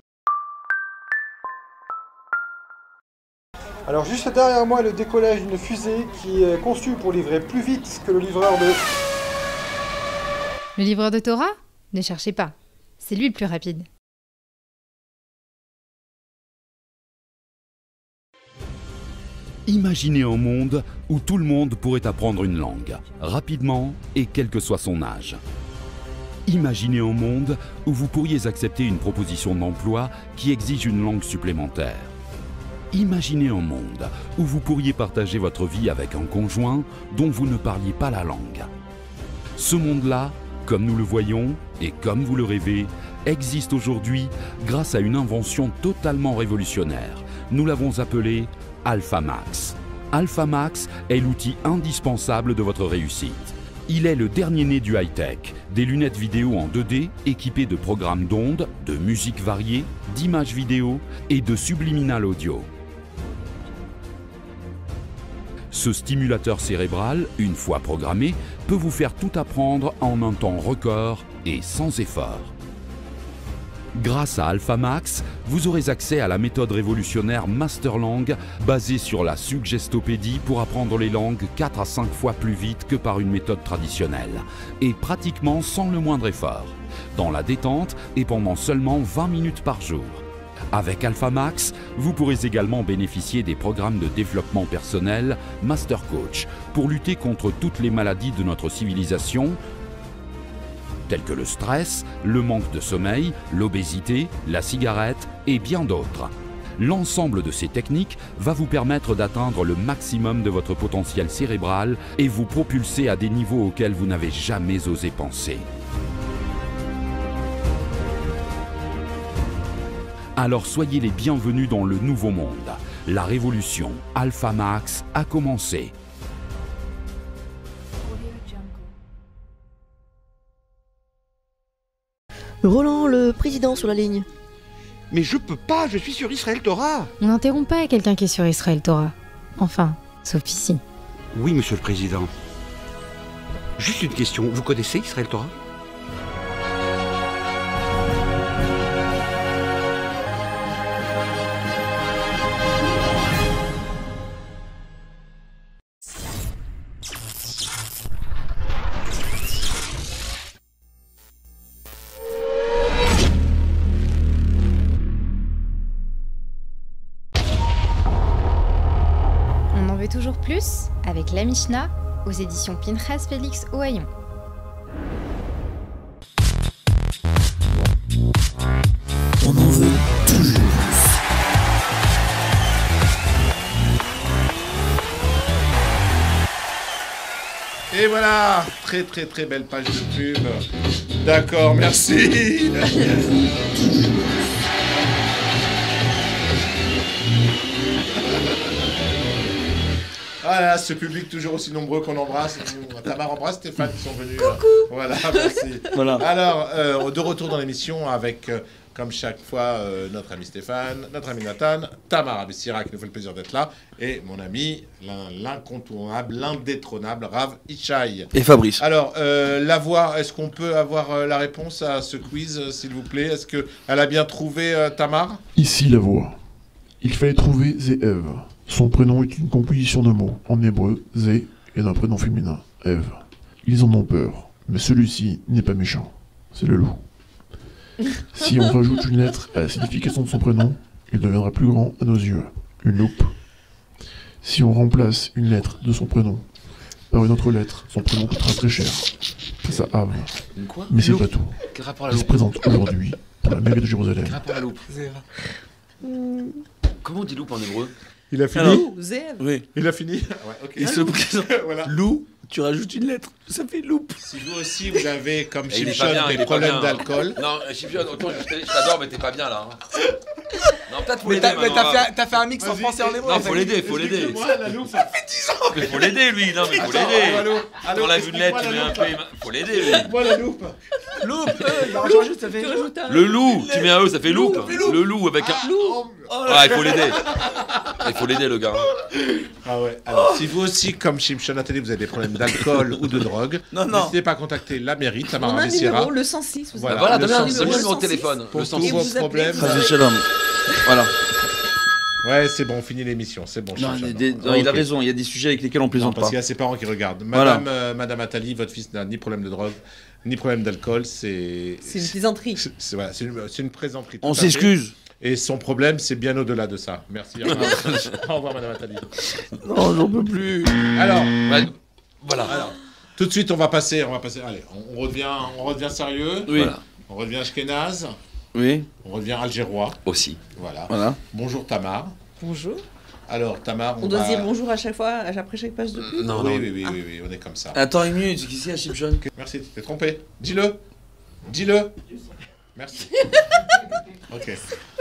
Alors juste derrière moi, le décollage d'une fusée qui est conçue pour livrer plus vite que le livreur de... Le livreur de Torah? Ne cherchez pas. C'est lui le plus rapide. Imaginez un monde où tout le monde pourrait apprendre une langue, rapidement et quel que soit son âge. Imaginez un monde où vous pourriez accepter une proposition d'emploi qui exige une langue supplémentaire. Imaginez un monde où vous pourriez partager votre vie avec un conjoint dont vous ne parliez pas la langue. Ce monde-là, comme nous le voyons et comme vous le rêvez, existe aujourd'hui grâce à une invention totalement révolutionnaire. Nous l'avons appelée Alphamax. Alphamax est l'outil indispensable de votre réussite. Il est le dernier né du high-tech, des lunettes vidéo en 2D équipées de programmes d'ondes, de musique variée, d'images vidéo et de subliminal audio. Ce stimulateur cérébral, une fois programmé, peut vous faire tout apprendre en un temps record et sans effort. Grâce à Alphamax, vous aurez accès à la méthode révolutionnaire Masterlang basée sur la suggestopédie pour apprendre les langues 4 à 5 fois plus vite que par une méthode traditionnelle et pratiquement sans le moindre effort, dans la détente et pendant seulement 20 minutes par jour. Avec Alphamax, vous pourrez également bénéficier des programmes de développement personnel Master Coach pour lutter contre toutes les maladies de notre civilisation tels que le stress, le manque de sommeil, l'obésité, la cigarette et bien d'autres. L'ensemble de ces techniques va vous permettre d'atteindre le maximum de votre potentiel cérébral et vous propulser à des niveaux auxquels vous n'avez jamais osé penser. Alors soyez les bienvenus dans le nouveau monde. La révolution Alpha Max a commencé. Roland, le président sur la ligne. Mais je peux pas, je suis sur Israël Torah. On n'interrompt pas quelqu'un qui est sur Israël Torah. Enfin, sauf ici. Oui, monsieur le président. Juste une question, vous connaissez Israël Torah? Toujours plus avec la Mishnah aux éditions Pinchas Félix Ohayon. On en veut toujours. Et voilà, très belle page de pub. D'accord, merci. Voilà, ce public toujours aussi nombreux qu'on embrasse. Tamar embrasse Stéphane qui sont venus. Coucou. Voilà, merci. Voilà. Alors, de retour dans l'émission avec, comme chaque fois, notre ami Stéphane, notre ami Nathan, Tamar Abissira qui nous fait le plaisir d'être là, et mon ami, l'incontournable, l'indétrônable Rav Ishaï. Et Fabrice. Alors, la voix, est-ce qu'on peut avoir la réponse à ce quiz, s'il vous plaît? Est-ce qu'elle a bien trouvé Tamar? Ici la voix. Il fallait trouver Ze'ev. Son prénom est une composition de mots, en hébreu, Zé, et d'un prénom féminin, Ève. Ils en ont peur, mais celui-ci n'est pas méchant, c'est le loup. Si on rajoute une lettre à la signification de son prénom, il deviendra plus grand à nos yeux, une loupe. Si on remplace une lettre de son prénom par une autre lettre, son prénom coûtera très cher. C'est ça, Ave. Quoi? Mais c'est pas tout. Quel rapport à la Il se loupe? présente aujourd'hui pour la mairie de Jérusalem. Quel rapport à la loupe? Comment on dit loupe en hébreu? Il a fini? Lou, Zév. Oui. Il a fini? Ouais, ok. Il se présente. Voilà. Loup, tu rajoutes une lettre, ça fait loupe. Si vous aussi, vous avez, comme Et il est Shimshon, pas bien, il des est pas problèmes bien. d'alcool. Non, Shimshon, autant je t'adore, mais t'es pas bien là. Non, peut-être faut Mais l'aider. t'as fait un mix en français et en hébreu. Non, faut l'aider, faut l'aider. Moi, la loupe, ça fait 10 ans. Mais faut l'aider lui, non mais faut l'aider. Quand on lève une lettre, tu mets un peu. Faut l'aider lui. Moi, la loupe. Loupe, il va changer, ça fait. Le loup, tu mets un E, ça fait loupe. Le loup avec un. Ah, il faut l'aider. Il faut l'aider le gars. Ah ouais. Alors, si vous aussi, comme Shimshon Nathalie, vous avez des problèmes d'alcool ou de drogue, n'hésitez pas à contacter la mairie, Tamar On a un Abissira. numéro, le 106. Vous Voilà, Voilà, le donne un 106. numéro de téléphone. Pour Le tous 106. vos vous appelez, problèmes. vous avez- Shalom. Voilà. Ouais, c'est bon, on finit l'émission, c'est bon. Non, Shimshon. il a Ok. raison, il y a des sujets avec lesquels on Non, plaisante parce pas. qu'il y a ses parents qui regardent. Voilà. Madame Attali, votre fils n'a ni problème de drogue, ni problème d'alcool. C'est une plaisanterie. Voilà, c'est une plaisanterie. On tout à fait. s'excuse. Et son problème, c'est bien au-delà de ça. Merci. Au revoir, au revoir Madame Attali. Non, j'en peux plus. Alors, Voilà. alors, tout de suite, on va passer. Allez, on revient sérieux. Oui. Voilà. On revient ashkénaze. Oui. On revient algérois. Aussi. Voilà. Voilà. Bonjour Tamar. Bonjour. Alors Tamar, On doit se dire bonjour à chaque fois, après chaque page de pub. Non, oui, non. oui, on est comme ça. Attends une minute, c'est qui c'est à Shimshon? Merci, tu t'es trompé. Dis-le. Dis-le. Merci. Ok.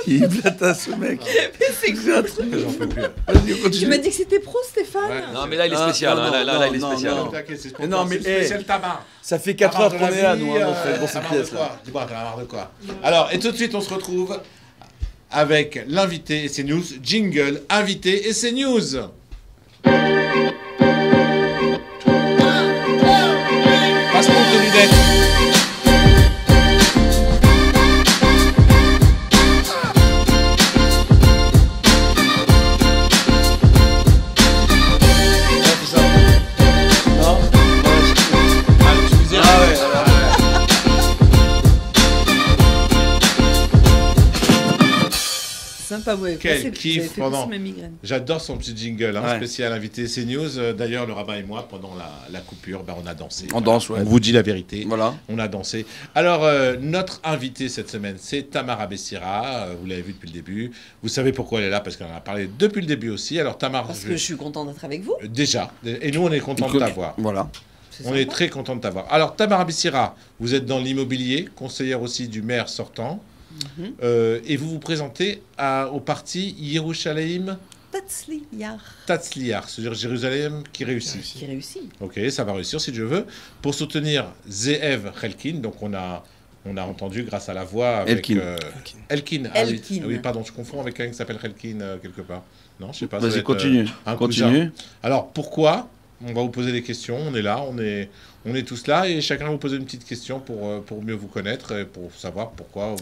Il est plata ce mec. Mais c'est que un truc. J'en peux plus. Vas-y, Tu continue. m'as dit que c'était pro, Stéphane. Ouais. Non, mais là, il est spécial. Ah, hein, non, là, il est non, spécial. non. T'inquiète, c'est Mais non, mais, spécial Tamar. Ça fait 4 Tamar heures de qu'on la est là, vie, nous, hein, dans cette Tamar de pièce là. quoi Dis-moi, t'en as marre de quoi? Alors, et tout de suite, on se retrouve avec l'invité et ses news. Jingle, invité et ses news. Passe-moi tes lunettes. Sympa Ah ouais, quel kiff pendant. Mes migraines. J'adore son petit jingle, hein, Ouais. spécial invité CNews. D'ailleurs, le rabbin et moi, pendant la coupure, on a dansé. On danse, ouais. On vous dit la vérité. Voilà. On a dansé. Alors, notre invité cette semaine, c'est Tamara Bessira. Vous l'avez vu depuis le début. Vous savez pourquoi elle est là, parce qu'on en a parlé depuis le début aussi. Alors, Tamara. Parce que je suis content d'être avec vous. Déjà. Et nous, on est content de t'avoir. Voilà. On est très content de t'avoir. Alors, Tamara Bessira, vous êtes dans l'immobilier, conseillère aussi du maire sortant. Et vous vous présentez au parti Yerushalayim Tatzliar, c'est-à-dire Jérusalem qui réussit. Qui réussit. Ok, ça va réussir si Dieu veut. Pour soutenir Zeev Helkin, donc on a entendu grâce à la voix avec Helkin. Ah, oui, pardon, je confonds avec quelqu'un qui s'appelle Helkin quelque part. Non, je sais pas. Vas-y, continue. Continue. Alors pourquoi? On va vous poser des questions. On est là, on est tous là, et chacun va vous poser une petite question pour mieux vous connaître et pour savoir pourquoi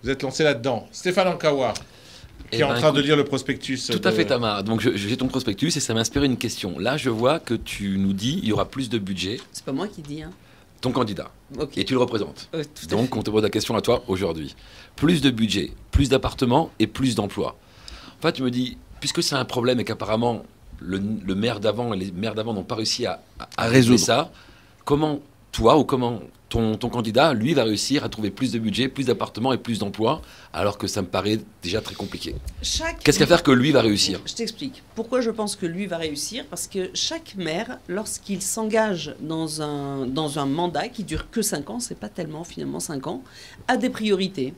vous êtes lancé là-dedans. Stéphane Ankawa, qui est en train de lire le prospectus. Tout à fait, Tamara. Donc, j'ai ton prospectus et ça m'a inspiré une question. Là, je vois que tu nous dis il y aura plus de budget. C'est pas moi qui dis, hein. Ton candidat. Okay. Et tu le représentes. Tout à Donc, fait. on te pose la question à toi aujourd'hui. Plus de budget, plus d'appartements et plus d'emplois. En fait, tu me dis, puisque c'est un problème et qu'apparemment, le maire d'avant et les maires d'avant n'ont pas réussi à résoudre ça, comment toi ou comment ton candidat, lui, va réussir à trouver plus de budget, plus d'appartements et plus d'emplois, alors que ça me paraît déjà très compliqué. Qu'est-ce qu'à faire que lui va réussir? Je t'explique. Pourquoi je pense que lui va réussir? Parce que chaque maire, lorsqu'il s'engage dans un mandat qui dure que 5 ans, c'est pas tellement finalement 5 ans, a des priorités.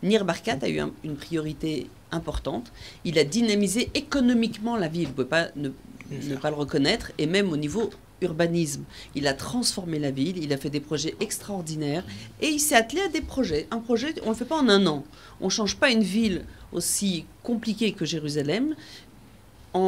Nir Barkat a eu une priorité importante. Il a dynamisé économiquement la ville. Vous ne pouvez pas ne pas le reconnaître. Et même au niveau urbanisme, il a transformé la ville. Il a fait des projets extraordinaires. Et il s'est attelé à des projets. Un projet, on ne le fait pas en un an. On ne change pas une ville aussi compliquée que Jérusalem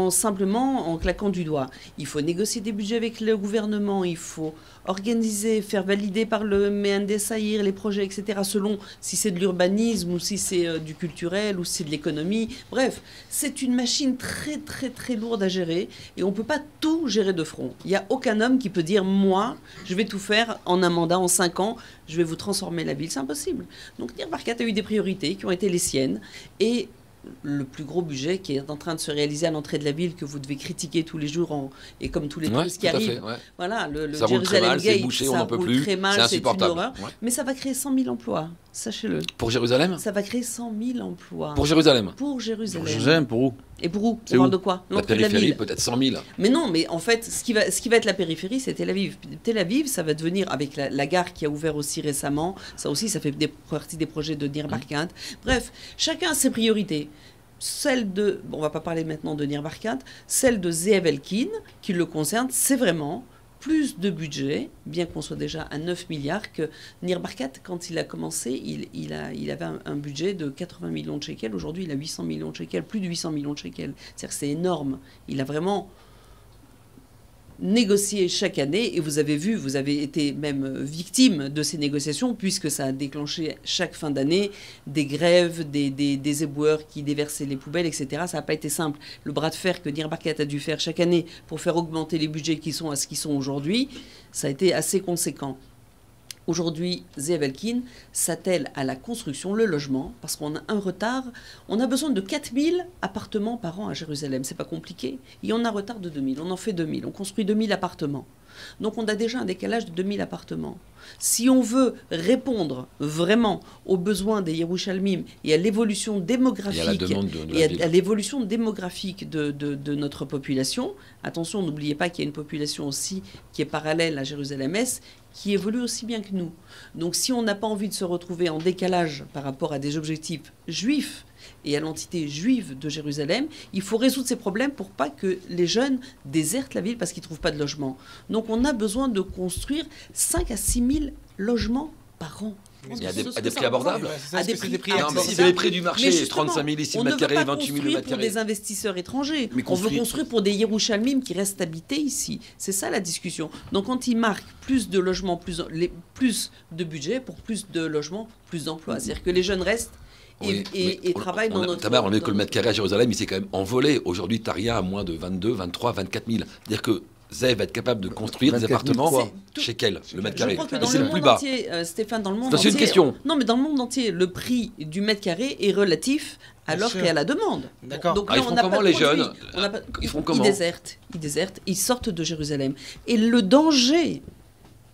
simplement en claquant du doigt. Il faut négocier des budgets avec le gouvernement, il faut organiser, faire valider par le Mehendé Saïr les projets, etc., selon si c'est de l'urbanisme ou si c'est du culturel ou si c'est de l'économie. Bref, c'est une machine très, très, très lourde à gérer et on ne peut pas tout gérer de front. Il n'y a aucun homme qui peut dire « moi, je vais tout faire en un mandat, en 5 ans, je vais vous transformer la ville ». C'est impossible. Donc Nir Barkat a eu des priorités qui ont été les siennes et le plus gros budget qui est en train de se réaliser à l'entrée de la ville que vous devez critiquer tous les jours et comme tous les trucs qui arrivent. Voilà, le ça roule très mal, c'est Gate, bouché, ça on n'en peut plus, très mal, c'est insupportable. une horreur. Mais ça va créer 100 000 emplois, sachez-le. Pour Jérusalem? Ça va créer 100 000 emplois. Pour Jérusalem? Pour Jérusalem. Pour Jérusalem, pour où? Et pour où? On parle de quoi? La périphérie, peut-être 100 000. Mais non, mais en fait, ce qui va être la périphérie, c'est Tel Aviv. Tel Aviv, ça va devenir, avec la gare qui a ouvert aussi récemment, ça aussi, ça fait partie des projets de Nir Barkat. Bref, chacun a ses priorités. Celle de, on va pas parler maintenant de Nir Barkat, celle de Zeev Elkin, qui le concerne, c'est vraiment plus de budget, bien qu'on soit déjà à 9 milliards, que Nir Barkat, quand il a commencé, il avait un budget de 80 millions de shekels. Aujourd'hui, il a 800 millions de shekels, plus de 800 millions de shekels. C'est-à-dire que c'est énorme. Il a vraiment négocié chaque année, et vous avez vu, vous avez été même victime de ces négociations, puisque ça a déclenché chaque fin d'année des grèves, des éboueurs qui déversaient les poubelles, etc. Ça n'a pas été simple. Le bras de fer que Nir Barkat a dû faire chaque année pour faire augmenter les budgets qui sont à ce qu'ils sont aujourd'hui, ça a été assez conséquent. Aujourd'hui, Zeev Elkin s'attelle à la construction, le logement, parce qu'on a un retard. On a besoin de 4000 appartements par an à Jérusalem. C'est pas compliqué. Et on a un retard de 2000. On en fait 2000. On construit 2000 appartements. Donc on a déjà un décalage de 2000 appartements. Si on veut répondre vraiment aux besoins des Yerushalmim et à l'évolution démographique et à l'évolution démographique de notre population, attention, n'oubliez pas qu'il y a une population aussi qui est parallèle à Jérusalem-Est, qui évolue aussi bien que nous. Donc si on n'a pas envie de se retrouver en décalage par rapport à des objectifs juifs et à l'entité juive de Jérusalem, il faut résoudre ces problèmes pour pas que les jeunes désertent la ville parce qu'ils ne trouvent pas de logement. Donc on a besoin de construire 5 à 6 000 logements par an. À des prix abordables. À des prix abordables. Si c'est les prix du marché, 35 000 ici le mètre carré, 28 000 le mètre carré. On ne veut pas construire pour des investisseurs étrangers. On veut construire pour des Yerushalmim qui restent habités ici. C'est ça la discussion. Donc quand il marque plus de logements, plus de budget pour plus de logements, plus d'emplois. C'est-à-dire que les jeunes restent et travaillent dans notre... On est que le mètre carré à Jérusalem, il s'est quand même envolé. Aujourd'hui, tu n'as rien à moins de 22, 23, 24 000. C'est-à-dire que Zev va être capable de construire des 24 000 appartements quoi chez quel le mètre carré? Je crois que dans C'est le le plus monde bas. entier, Stéphane, dans le monde Ça, c'est entier... une question. Non, mais dans le monde entier, le prix du mètre carré est relatif à Bien l'offre sûr. et à la demande. D'accord. Donc Ah, là, ils on font n'a comment, pas de les produit. jeunes On n'a pas- Ils font comment? Ils désertent, ils sortent de Jérusalem. Et le danger,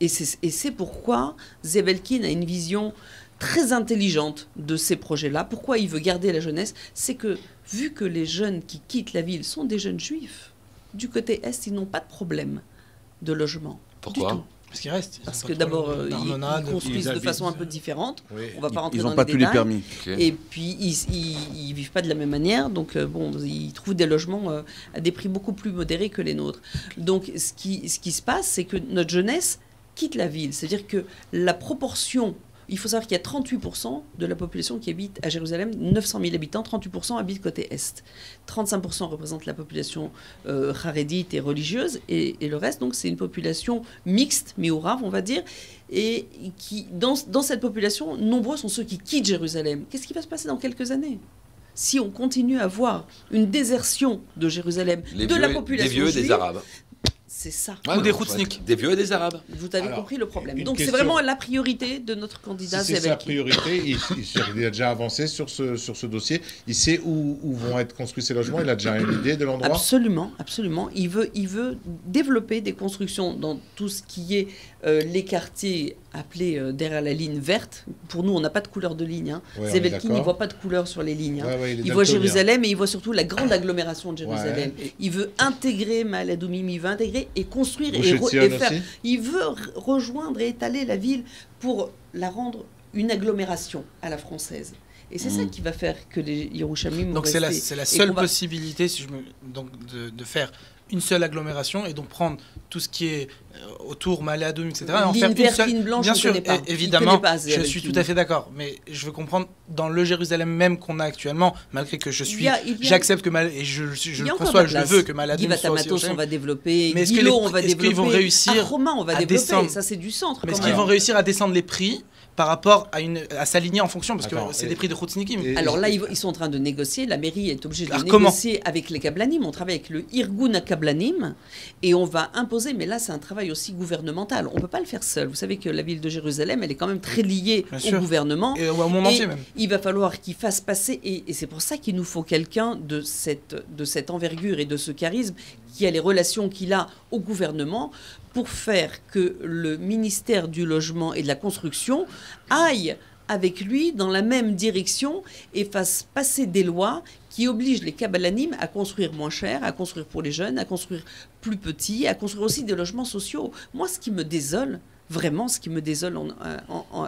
et c'est pourquoi Zev Elkin a une vision très intelligente de ces projets-là. Pourquoi il veut garder la jeunesse? C'est que, vu que les jeunes qui quittent la ville sont des jeunes juifs, du côté Est, ils n'ont pas de problème de logement. Pourquoi? Parce qu'ils restent. Parce que d'abord, ils construisent de façon un peu différente. Oui. On va pas rentrer Ils dans n'ont pas les tous les détails. permis. Ok. Et puis, ils vivent pas de la même manière. Donc, bon, ils trouvent des logements à des prix beaucoup plus modérés que les nôtres. Donc, ce qui se passe, c'est que notre jeunesse quitte la ville. C'est-à-dire que la proportion... Il faut savoir qu'il y a 38% de la population qui habite à Jérusalem, 900 000 habitants, 38% habitent côté Est. 35% représentent la population harédite et religieuse, et le reste, donc, c'est une population mixte, miourav, on va dire, et qui, dans cette population, nombreux sont ceux qui quittent Jérusalem. Qu'est-ce qui va se passer dans quelques années ? Si on continue à voir une désertion de Jérusalem, de la population des vieux et juive, des arabes. c'est ça. Ouais, Ou des non, Khoutzniks. Des vieux et des arabes. Vous avez Alors, compris le problème. une Donc c'est question. vraiment la priorité de notre candidat Si c'est Zev sa Elkin. priorité, il a déjà avancé sur ce dossier. Il sait où vont être construits ces logements. Il a déjà une idée de l'endroit. Absolument, absolument. Il veut développer des constructions dans tout ce qui est les quartiers appelés derrière la ligne verte. Pour nous, on n'a pas de couleur de ligne. Ouais, Zev on est Elkin, il d'accord. ne voit pas de couleur sur les lignes. Ouais, ouais, il est il voit daltonien. Jérusalem et il voit surtout la grande agglomération de Jérusalem. Ouais. Il veut intégrer Maale Adumim, il veut intégrer et construire Gush et Etzion faire. aussi. Il veut rejoindre et étaler la ville pour la rendre une agglomération à la française. Et c'est ça qui va faire que les Yerushalmim vont Donc c'est rester. la Et seule qu'on va- possibilité donc de faire une seule agglomération et donc prendre tout ce qui est autour, Maale Adumim, etc. et en Ligne faire une verte, seule. ligne blanche, Bien on sûr, connaît pas. Il évidemment, connaît pas, Zev je suis Elkin. tout à fait d'accord. Mais je veux comprendre, dans le Jérusalem même qu'on a actuellement, malgré que je suis, il y a- j'accepte que et je Il y le a encore conçois, de je la le place. veux, que Maale Adumim soit aussi au Givat Shem. on va développer, Mais est-ce que Gilo, on va est-ce qu'ils développer, vont réussir Aroma, on va à développer, descendre ça c'est du centre. Mais est-ce quand qu'ils même. vont réussir à descendre les prix par rapport à s'aligner en fonction, parce que Attends, c'est des prix de Khoutznikim. Alors là, ils sont en train de négocier. La mairie est obligée de Alors comment négocier avec les Kablanim. On travaille avec le Irgun Kablanim et on va imposer. Mais là, c'est un travail aussi gouvernemental. On ne peut pas le faire seul. Vous savez que la ville de Jérusalem, elle est quand même très liée Bien au sûr. gouvernement. Et au monde entier même. Il va falloir qu'il fasse passer. Et c'est pour ça qu'il nous faut quelqu'un de cette envergure et de ce charisme qui a les relations qu'il a au gouvernement pour faire que le ministère du Logement et de la Construction aille avec lui dans la même direction et fasse passer des lois qui obligent les Kabbalanim à construire moins cher, à construire pour les jeunes, à construire plus petit, à construire aussi des logements sociaux. Moi, ce qui me désole, vraiment ce qui me désole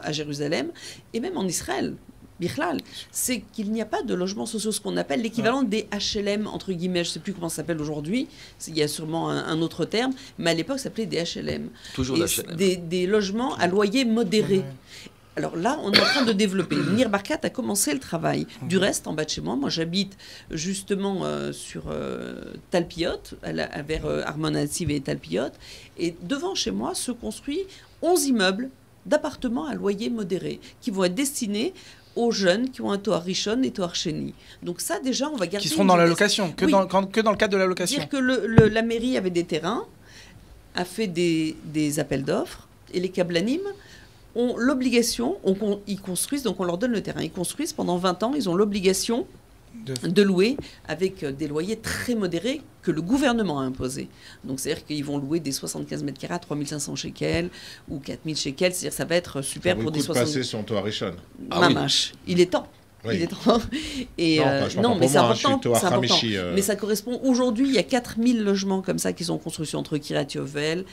à Jérusalem, et même en Israël, Bichlal, c'est qu'il n'y a pas de logements sociaux, ce qu'on appelle l'équivalent des HLM, entre guillemets, je ne sais plus comment ça s'appelle aujourd'hui, il y a sûrement un autre terme, mais à l'époque, ça s'appelait des HLM. Toujours Et des HLM. Des logements à loyer modéré. Alors là, on est en train de développer. Nir Barkat a commencé le travail. Du reste, en bas de chez moi, j'habite justement sur Talpiot, vers Armon Hativ et Talpiot, et devant chez moi se construit 11 immeubles d'appartements à loyer modéré qui vont être destinés aux jeunes qui ont un Toar Rishon et Toar Sheni. Donc ça, déjà, on va garder... Qui seront dans la location, que dans le cadre de la location. Dire que la mairie avait des terrains, a fait des appels d'offres, et les Kablanim ont l'obligation, ils construisent, donc on leur donne le terrain, ils construisent pendant 20 ans, ils ont l'obligation de louer avec des loyers très modérés que le gouvernement a imposés. Donc c'est-à-dire qu'ils vont louer des 75 mètres carrés à 3500 shekels ou 4000 shekels, c'est-à-dire que ça va être super pour des 60... passer son toit Rishon. Mamash. Il est temps. Oui. Il est temps. Et non, mais c'est moi, important. je suis C'est important. Hamishi, Mais ça correspond. Aujourd'hui, il y a 4000 logements comme ça qui sont en construction entre Kiryat Yovel,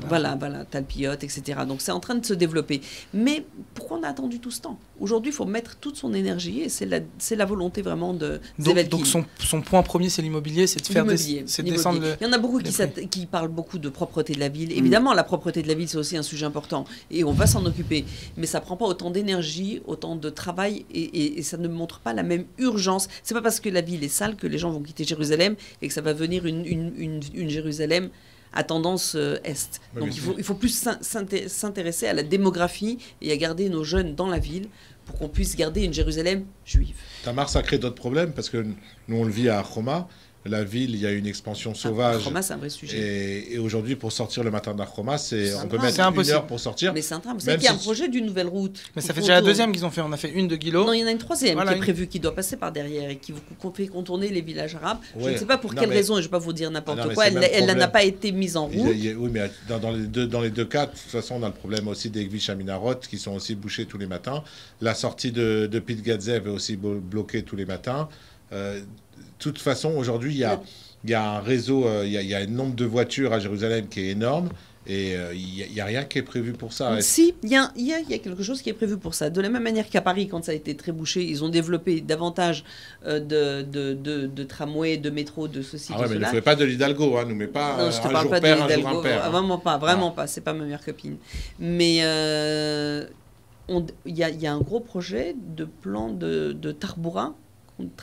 voilà, Talpiot, etc. Donc c'est en train de se développer. Mais pourquoi on a attendu tout ce temps? Aujourd'hui, il faut mettre toute son énergie et c'est la volonté vraiment de Zev Elkin. Donc son point premier, c'est l'immobilier, c'est de faire descendre le... Il y en a beaucoup qui parlent beaucoup de propreté de la ville. Évidemment, la propreté de la ville, c'est aussi un sujet important et on va s'en occuper. Mais ça prend pas autant d'énergie, autant de travail et ça ne montre pas la même urgence. C'est pas parce que la ville est sale que les gens vont quitter Jérusalem et que ça va venir une Jérusalem à tendance est. Ouais, donc il faut plus s'intéresser à la démographie et à garder nos jeunes dans la ville pour qu'on puisse garder une Jérusalem juive. Tamar, ça crée d'autres problèmes parce que nous on le vit à Roma. la ville, il y a une expansion sauvage. Roma, c'est un vrai sujet. Et aujourd'hui, pour sortir le matin d'Arroma, on peut mettre impossible. 1 heure pour sortir. Mais c'est un drame. Vous savez qu'il y a un projet d'une nouvelle route. Mais ça fait déjà la deuxième qu'ils ont fait. On a fait une de Guilo. Non, il y en a une troisième qui est prévue, qui doit passer par derrière et qui fait contourner les villages arabes. Je ne sais pas pour quelle raison, et je ne vais pas vous dire n'importe quoi. Elle n'a pas été mise en route. Oui, mais dans les deux cas, de toute façon, on a le problème aussi des Gvish à Minarot qui sont aussi bouchés tous les matins. La sortie de Pit Gadzev est aussi bloquée tous les matins. De toute façon, aujourd'hui, il y a un réseau, il y a un nombre de voitures à Jérusalem qui est énorme et il n'y a rien qui est prévu pour ça. Si, il y a quelque chose qui est prévu pour ça. De la même manière qu'à Paris, quand ça a été très bouché, ils ont développé davantage de tramways, de métro, de ceci, de mais cela. ne fais pas de l'Hidalgo, hein, nous mets pas non, je te un parle jour pas père, de un jour impair. Vraiment pas, c'est pas ma meilleure copine. Mais il y a un gros projet de plan de Tarbura,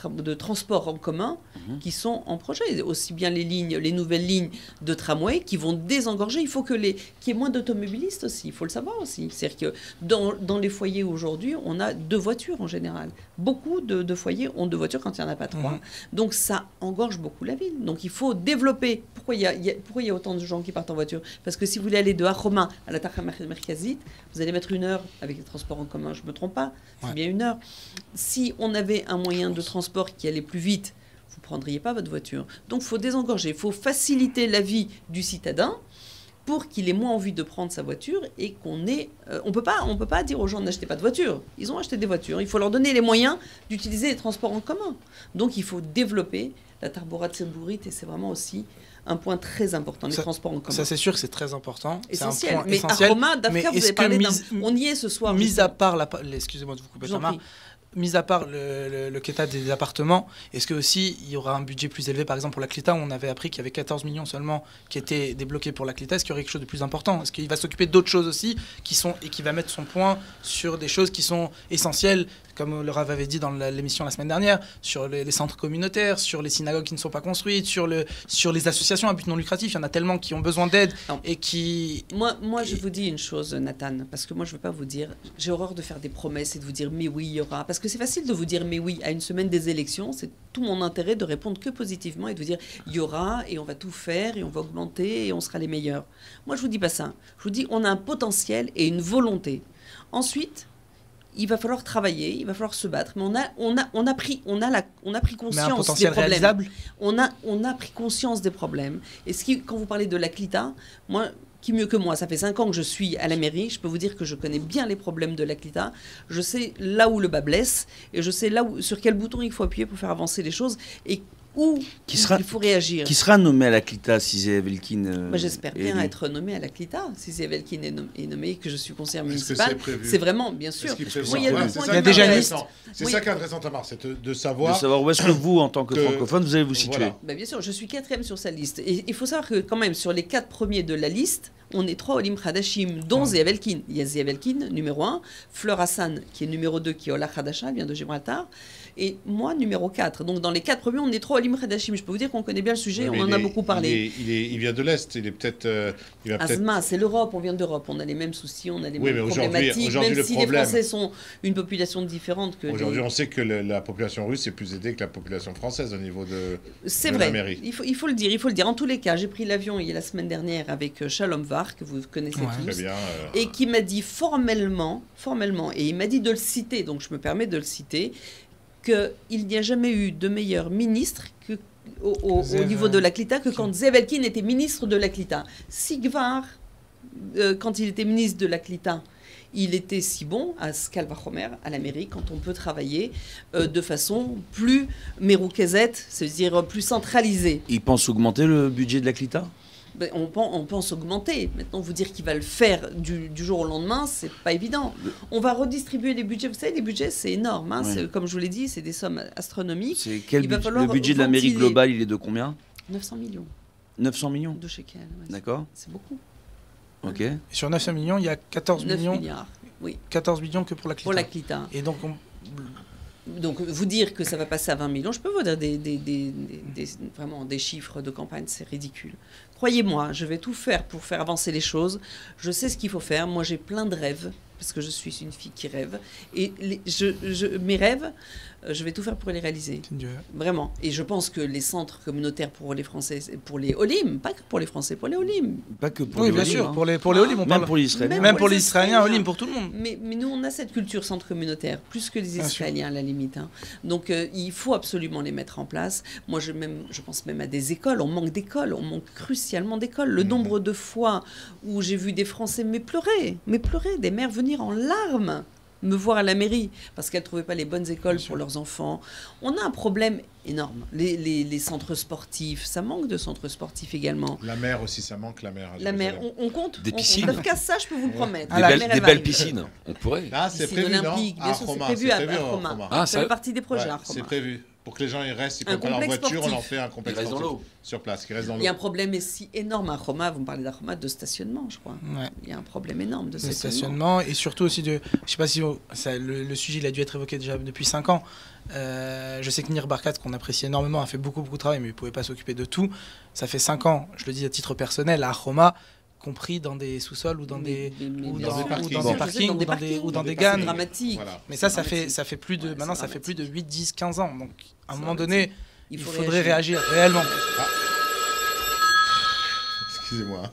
de transport en commun qui sont en projet. Aussi bien les nouvelles lignes de tramway qui vont désengorger. Il faut qu'il y ait moins d'automobilistes aussi. Il faut le savoir aussi. C'est-à-dire que dans les foyers aujourd'hui, on a 2 voitures en général. Beaucoup de foyers ont 2 voitures quand il n'y en a pas 3. Donc ça engorge beaucoup la ville. Donc il faut développer. Pourquoi il y a autant de gens qui partent en voiture? Parce que si vous voulez aller de Aroma à la Tacha Merkazit, vous allez mettre 1 heure avec les transports en commun. Je ne me trompe pas. C'est bien 1 heure. Si on avait un moyen de transport qui allait plus vite, vous ne prendriez pas votre voiture. Donc il faut désengorger, il faut faciliter la vie du citadin pour qu'il ait moins envie de prendre sa voiture et qu'on ait... on peut pas dire aux gens n'achetez pas de voiture. Ils ont acheté des voitures. Il faut leur donner les moyens d'utiliser les transports en commun. Donc il faut développer la Tarbura Tsibourite et c'est vraiment aussi un point très important, les transports en commun. Ça, c'est sûr que c'est très important. Essentiel. C'est un point mais essentiel. À Roma, d'Africa, vous avez parlé on y est ce soir. Mis à part excusez-moi de vous couper, Tamar. Mis à part le quêta des appartements, est-ce que aussi il y aura un budget plus élevé, par exemple pour la Clita, où on avait appris qu'il y avait 14 millions seulement qui étaient débloqués pour la Clita? Est-ce qu'il y aurait quelque chose de plus important? Est-ce qu'il va s'occuper d'autres choses aussi et qui va mettre son point sur des choses qui sont essentielles, comme le Rav avait dit dans l'émission la semaine dernière, sur les centres communautaires, sur les synagogues qui ne sont pas construites, sur les associations à but non lucratif? Il y en a tellement qui ont besoin d'aide et qui... Moi, je vous dis une chose, Nathan, parce que moi, je ne veux pas vous dire... J'ai horreur de faire des promesses et de vous dire « mais oui, il y aura ». Parce que c'est facile de vous dire « mais oui » à une semaine des élections. C'est tout mon intérêt de répondre que positivement et de vous dire « il y aura et on va tout faire et on va augmenter et on sera les meilleurs ». Moi, je ne vous dis pas ça. Je vous dis on a un potentiel et une volonté. Ensuite... il va falloir travailler, il va falloir se battre, mais on a pris conscience des problèmes. Réalisable. On a pris conscience des problèmes. Et quand vous parlez de la Clita, moi, qui mieux que moi, ça fait 5 ans que je suis à la mairie, je peux vous dire que je connais bien les problèmes de la Clita. Je sais là où le bas blesse et je sais sur quel bouton il faut appuyer pour faire avancer les choses et où il faut réagir. Qui sera nommé à la Clita si Zevelkin j'espère bien être nommé à la Clita si Zevelkin est nommé, que je suis conseillère municipale. C'est vraiment, bien sûr. Il y a déjà une liste. C'est ça qui est intéressant, Tamar, c'est de savoir où est-ce que vous, en tant que francophone, vous allez vous situer. Bien sûr, je suis 4e sur sa liste. Et il faut savoir que quand même, sur les 4 premiers de la liste, on est 3 Olim Khadashim, dont Zevelkin. Il y a Zevelkin, numéro 1, Fleur Hassan, qui est numéro 2, qui est Ola Khadasha, vient de Gibraltar, et moi, numéro 4. Donc dans les 4 premiers, on est 3 Olim Khadashim. Je peux vous dire qu'on connaît bien le sujet, on en a beaucoup parlé. Il vient de l'Est, il est peut-être... Asma, c'est l'Europe, on vient d'Europe, on a les mêmes soucis, on a les mêmes problématiques, même si les Français sont une population différente que... Aujourd'hui, on sait que la population russe est plus aidée que la population française au niveau de la mairie. Il faut le dire. En tous les cas, j'ai pris l'avion la semaine dernière avec Shalom Var, que vous connaissez tous, très bien, et qui m'a dit formellement, et il m'a dit de le citer, donc je me permets de le citer, qu'il n'y a jamais eu de meilleur ministre au niveau de la Clita que quand Zevelkin était ministre de la Clita. Sigvar, quand il était ministre de la Clita, il était si bon à Skalvachomer, à la mairie, quand on peut travailler de façon plus méroukezet, c'est-à-dire plus centralisée. Il pense augmenter le budget de la Clita ? On pense augmenter. Maintenant, vous dire qu'il va le faire du jour au lendemain, c'est pas évident. On va redistribuer les budgets. Vous savez, les budgets, c'est énorme. Hein. Ouais. Comme je vous l'ai dit, c'est des sommes astronomiques. Le budget de la mairie globale, il est de combien? 900 millions. 900 millions de shekels. Ouais, d'accord. C'est beaucoup. Ok. Et sur 900 millions, il y a 14 millions. Milliards, oui. 14 millions que pour la Clita. Pour la Clita. Et donc, Donc, vous dire que ça va passer à 20 millions, je peux vous dire vraiment des chiffres de campagne, c'est ridicule. Croyez-moi, je vais tout faire pour faire avancer les choses. Je sais ce qu'il faut faire. Moi, j'ai plein de rêves, parce que je suis une fille qui rêve. Et mes rêves, je vais tout faire pour les réaliser. Dieu. Vraiment. Et je pense que les centres communautaires pour les Français, pour les Olim, pas que pour les Français, pour les Olim. Pas que pour Oui, les bien Olim, sûr, hein. pour les Olim, on Même parle. pour les Israéliens. Même pour les Israéliens, Olim, pour tout le monde. Mais nous, on a cette culture centre communautaire, plus que les Bien sûr. Israéliens à la limite. Hein. Donc, il faut absolument les mettre en place. Moi, je pense même à des écoles. On manque d'écoles, on manque crucialement d'écoles. Le nombre de fois où j'ai vu des Français pleurer, des mères venir en larmes me voir à la mairie parce qu'elles ne trouvaient pas les bonnes écoles pour leurs enfants. On a un problème énorme. Les centres sportifs, ça manque de centres sportifs également. La mer aussi, ça manque, la mer. La mer, on compte. Des piscines. En tout cas, ça, je peux vous le promettre. Des belles piscines, on pourrait. Ah, c'est Piscine prévu, olympique, non bien sûr, c'est prévu à Roma. Ah, ça fait partie des projets à Roma. C'est prévu. Pour que les gens y restent, ils Un prennent pas leur complexe voiture, on sportif. leur fait un complexe Ils restent dans sportif l'eau. sur place, qui reste dans l'eau. Il y a un problème si énorme à Roma, vous me parlez d'Aroma, de stationnement, je crois. Ouais. Il y a un problème énorme de Le stationnement. stationnement et surtout aussi de. Je sais pas si le sujet il a dû être évoqué déjà depuis 5 ans. Je sais que Nir Barkat, qu'on apprécie énormément, a fait beaucoup de travail, mais il ne pouvait pas s'occuper de tout. Ça fait 5 ans, je le dis à titre personnel, à Roma, compris dans des sous-sols ou dans des parkings ou dans des ganes. Dramatique. Voilà. Mais ça fait plus de maintenant ça fait plus de 8, 10, 15 ans. Donc à un moment donné, il faudrait réagir réellement. Excusez-moi.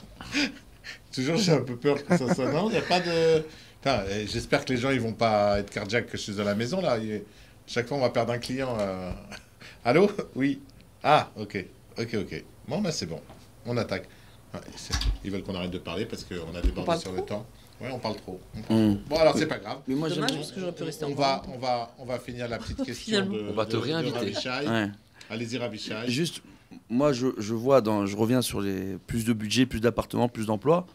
Toujours j'ai un peu peur que ça non, il n'y a pas de enfin, j'espère que les gens ils vont pas être cardiaques que je suis à la maison là. Chaque fois on va perdre un client. Allô? Oui. Ah, OK. Bon bah c'est bon. On attaque. Ouais, ils veulent qu'on arrête de parler parce qu'on a débordé sur le temps. Ouais, on parle trop. Bon, alors c'est pas grave. Mais moi, dommage parce que j'aurais pu rester on va finir la petite question de. On va te réinviter. Ouais. Allez-y, Ravichai. Juste, moi, je vois, je reviens sur les plus de budget, plus d'appartements, plus d'emplois.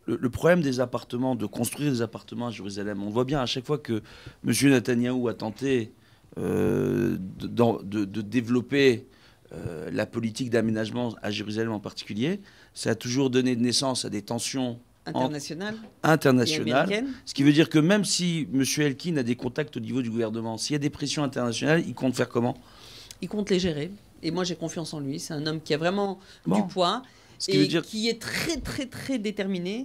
Le problème des appartements, de construire des appartements à Jérusalem, on voit bien à chaque fois que M. Netanyahou a tenté de développer la politique d'aménagement à Jérusalem en particulier, ça a toujours donné naissance à des tensions internationales. Ce qui veut dire que même si M. Elkin a des contacts au niveau du gouvernement, s'il y a des pressions internationales, il compte faire comment? Il compte les gérer. Et moi, j'ai confiance en lui. C'est un homme qui a vraiment du poids qui est très, très, très déterminé.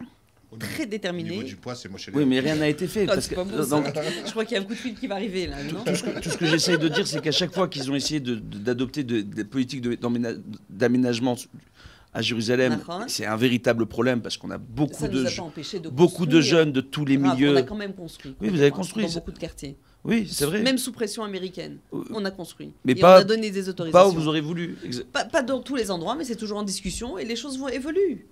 Très déterminé. Au niveau du poids, c'est moi chez les... Oui, mais rien n'a été fait. Parce que, donc, je crois qu'il y a un coup de fil qui va arriver là. Non tout ce que j'essaye de dire, c'est qu'à chaque fois qu'ils ont essayé d'adopter des politiques d'aménagement à Jérusalem, c'est un véritable problème parce qu'on a beaucoup de jeunes de tous les milieux. On a quand même construit. Oui, vous avez construit. Dans beaucoup de quartiers. Oui, c'est vrai. Même sous pression américaine, on a construit. Mais on a donné des autorisations. Pas où vous aurez voulu. Pas dans tous les endroits, mais c'est toujours en discussion et les choses évoluent.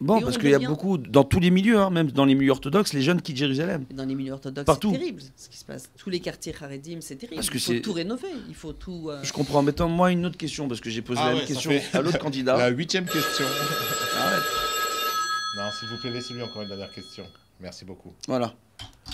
Bon, parce qu'il y a beaucoup, dans tous les milieux, hein, même dans les milieux orthodoxes, les jeunes quittent Jérusalem. Dans les milieux orthodoxes, c'est terrible ce qui se passe. Tous les quartiers Haredim, c'est terrible. Il faut tout rénover. Il faut tout. Je comprends. Mettons-moi une autre question, parce que j'ai posé la même question à l'autre candidat. La 8e question. Arrête. Non, s'il vous plaît, laissez-lui encore une dernière question. Merci beaucoup. Voilà.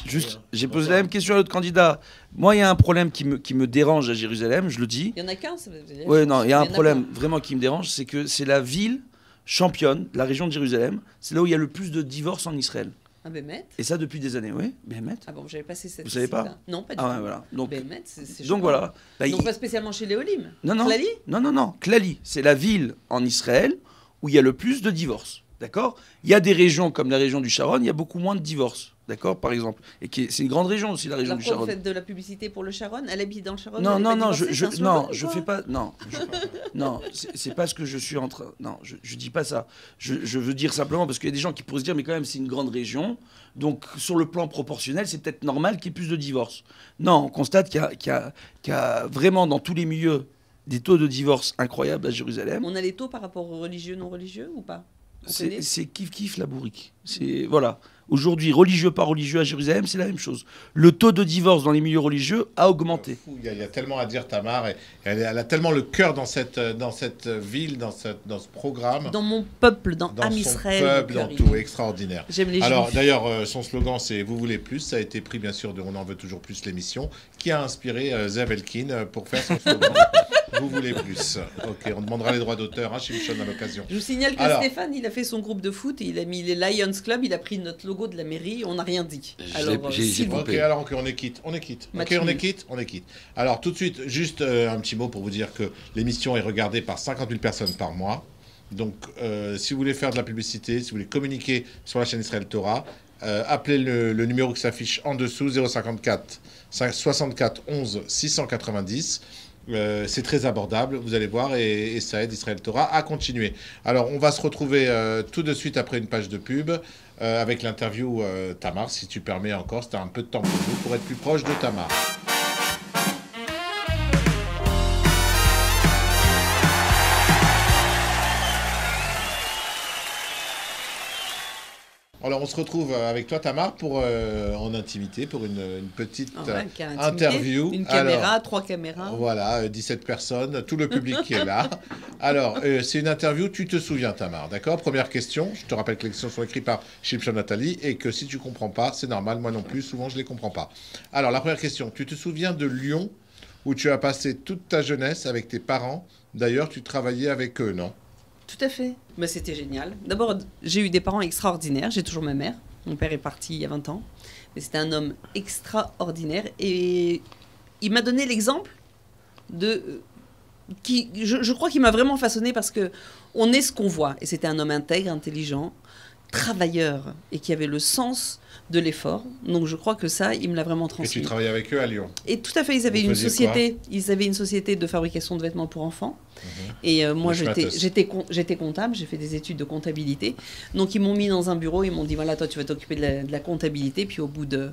Juste, j'ai posé la même question à l'autre candidat. Moi, il y a un problème qui me dérange à Jérusalem, je le dis. Il y en a qu'un, ça veut dire. Oui, non, il y a un problème vraiment qui me dérange, c'est que c'est la ville championne, la région de Jérusalem, c'est là où il y a le plus de divorces en Israël. Ah, Bémet. Et ça depuis des années, oui. Bémet. Ah bon, j'avais passé cette. Vous savez pas? Non, pas du tout. Ouais, voilà. Donc, Bémet, c'est donc voilà. Bah, donc pas spécialement chez les Olim. Non. Klali? Non. Klali, c'est la ville en Israël où il y a le plus de divorces. D'accord? Il y a des régions comme la région du Sharon, il y a beaucoup moins de divorces. D'accord, par exemple. Et c'est une grande région aussi, la région du Sharon. Vous faites de la publicité pour le Sharon? Elle habite dans le Sharon? Non, je fais pas. Non, c'est pas ce que je suis en train. Non, je dis pas ça. Je veux dire simplement parce qu'il y a des gens qui pourraient se dire, mais quand même, c'est une grande région. Donc, sur le plan proportionnel, c'est peut-être normal qu'il y ait plus de divorces. Non, on constate qu'il y a vraiment dans tous les milieux des taux de divorce incroyables à Jérusalem. On a les taux par rapport aux religieux, non religieux ou pas? C'est kiff la bourrique. C'est voilà. Aujourd'hui, religieux par religieux à Jérusalem, c'est la même chose. Le taux de divorce dans les milieux religieux a augmenté. Il y a tellement à dire, Tamar. Et elle a tellement le cœur dans cette ville, dans ce programme. Dans mon peuple, dans Am Israël. Dans son peuple, dans tout. Extraordinaire. J'aime les Alors, juifs. d'ailleurs, son slogan, c'est « Vous voulez plus ». Ça a été pris, bien sûr, de « On en veut toujours plus » l'émission, qui a inspiré Zev Elkin pour faire son slogan. Vous voulez plus. Ok, on demandera les droits d'auteur, hein, Shimshon, à l'occasion. Je vous signale que Stéphane, il a fait son groupe de foot et il a mis les Lions Club, il a pris notre logo de la mairie, on n'a rien dit. Alors, on est quitte. On est quitte. Alors, tout de suite, juste un petit mot pour vous dire que l'émission est regardée par 50 000 personnes par mois. Donc, si vous voulez faire de la publicité, si vous voulez communiquer sur la chaîne Israël Torah, appelez le numéro qui s'affiche en dessous, 054 64 11 690. C'est très abordable, vous allez voir, et ça aide Israël Torah à continuer. Alors, on va se retrouver tout de suite après une page de pub avec l'interview Tamar, si tu permets encore. C'était un peu de temps pour nous, pour être plus proche de Tamar. Alors, on se retrouve avec toi, Tamar, pour, en intimité, pour une petite interview. Une caméra, 3 caméras. Voilà, 17 personnes, tout le public qui est là. Alors, c'est une interview, tu te souviens, Tamar, d'accord? Première question, je te rappelle que les questions sont écrites par Shimshon Nathalie et que si tu ne comprends pas, c'est normal, moi non plus, souvent je ne les comprends pas. Alors, la première question, tu te souviens de Lyon, où tu as passé toute ta jeunesse avec tes parents? D'ailleurs, tu travaillais avec eux, non? Tout à fait. Mais c'était génial. D'abord, j'ai eu des parents extraordinaires. J'ai toujours ma mère. Mon père est parti il y a 20 ans. Mais c'était un homme extraordinaire. Et il m'a donné l'exemple de... je crois qu'il m'a vraiment façonné parce que on est ce qu'on voit. Et c'était un homme intègre, intelligent, travailleur et qui avait le sens de l'effort. Donc je crois que ça, il me l'a vraiment transmis. Et tu travaillais avec eux à Lyon? Et tout à fait, ils avaient une société de fabrication de vêtements pour enfants. Et moi, j'étais comptable, j'ai fait des études de comptabilité. Donc ils m'ont mis dans un bureau, ils m'ont dit, voilà, toi tu vas t'occuper de la comptabilité. Puis au bout de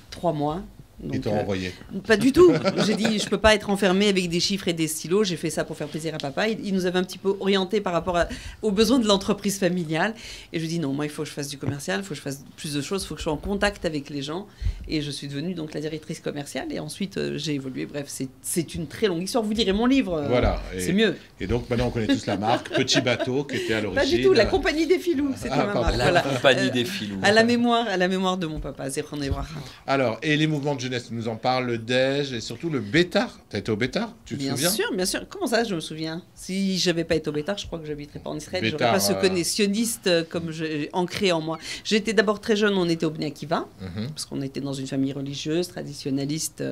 3 mois... Donc, ils t'ont envoyé? Pas du tout. J'ai dit, je peux pas être enfermée avec des chiffres et des stylos. J'ai fait ça pour faire plaisir à papa. Il nous avait un petit peu orienté par rapport aux besoins de l'entreprise familiale. Et je dis, non, moi, il faut que je fasse du commercial, il faut que je fasse plus de choses, il faut que je sois en contact avec les gens. Et je suis devenue donc la directrice commerciale. Et ensuite, j'ai évolué. Bref, c'est une très longue histoire. Vous lirez mon livre. Voilà. C'est mieux. Et donc, maintenant, on connaît tous la marque Petit Bateau, qui était à l'origine. Pas du tout. La Compagnie des Filous, c'était ma marque. La Compagnie des Filous. À la mémoire de mon papa, Zéphron Ebraha. Alors, et les mouvements de jeunesse, tu nous en parles, le DEJ et surtout le Bétar. Tu as été au Bétar, tu te souviens? Bien sûr. Comment ça, je me souviens? Si je n'avais pas été au Bétar, je crois que je n'habiterais pas en Israël. Je n'aurais pas ce côté sioniste comme j'ai ancré en moi. J'étais d'abord très jeune, on était au Bnei Akiva, parce qu'on était dans une famille religieuse, traditionnaliste.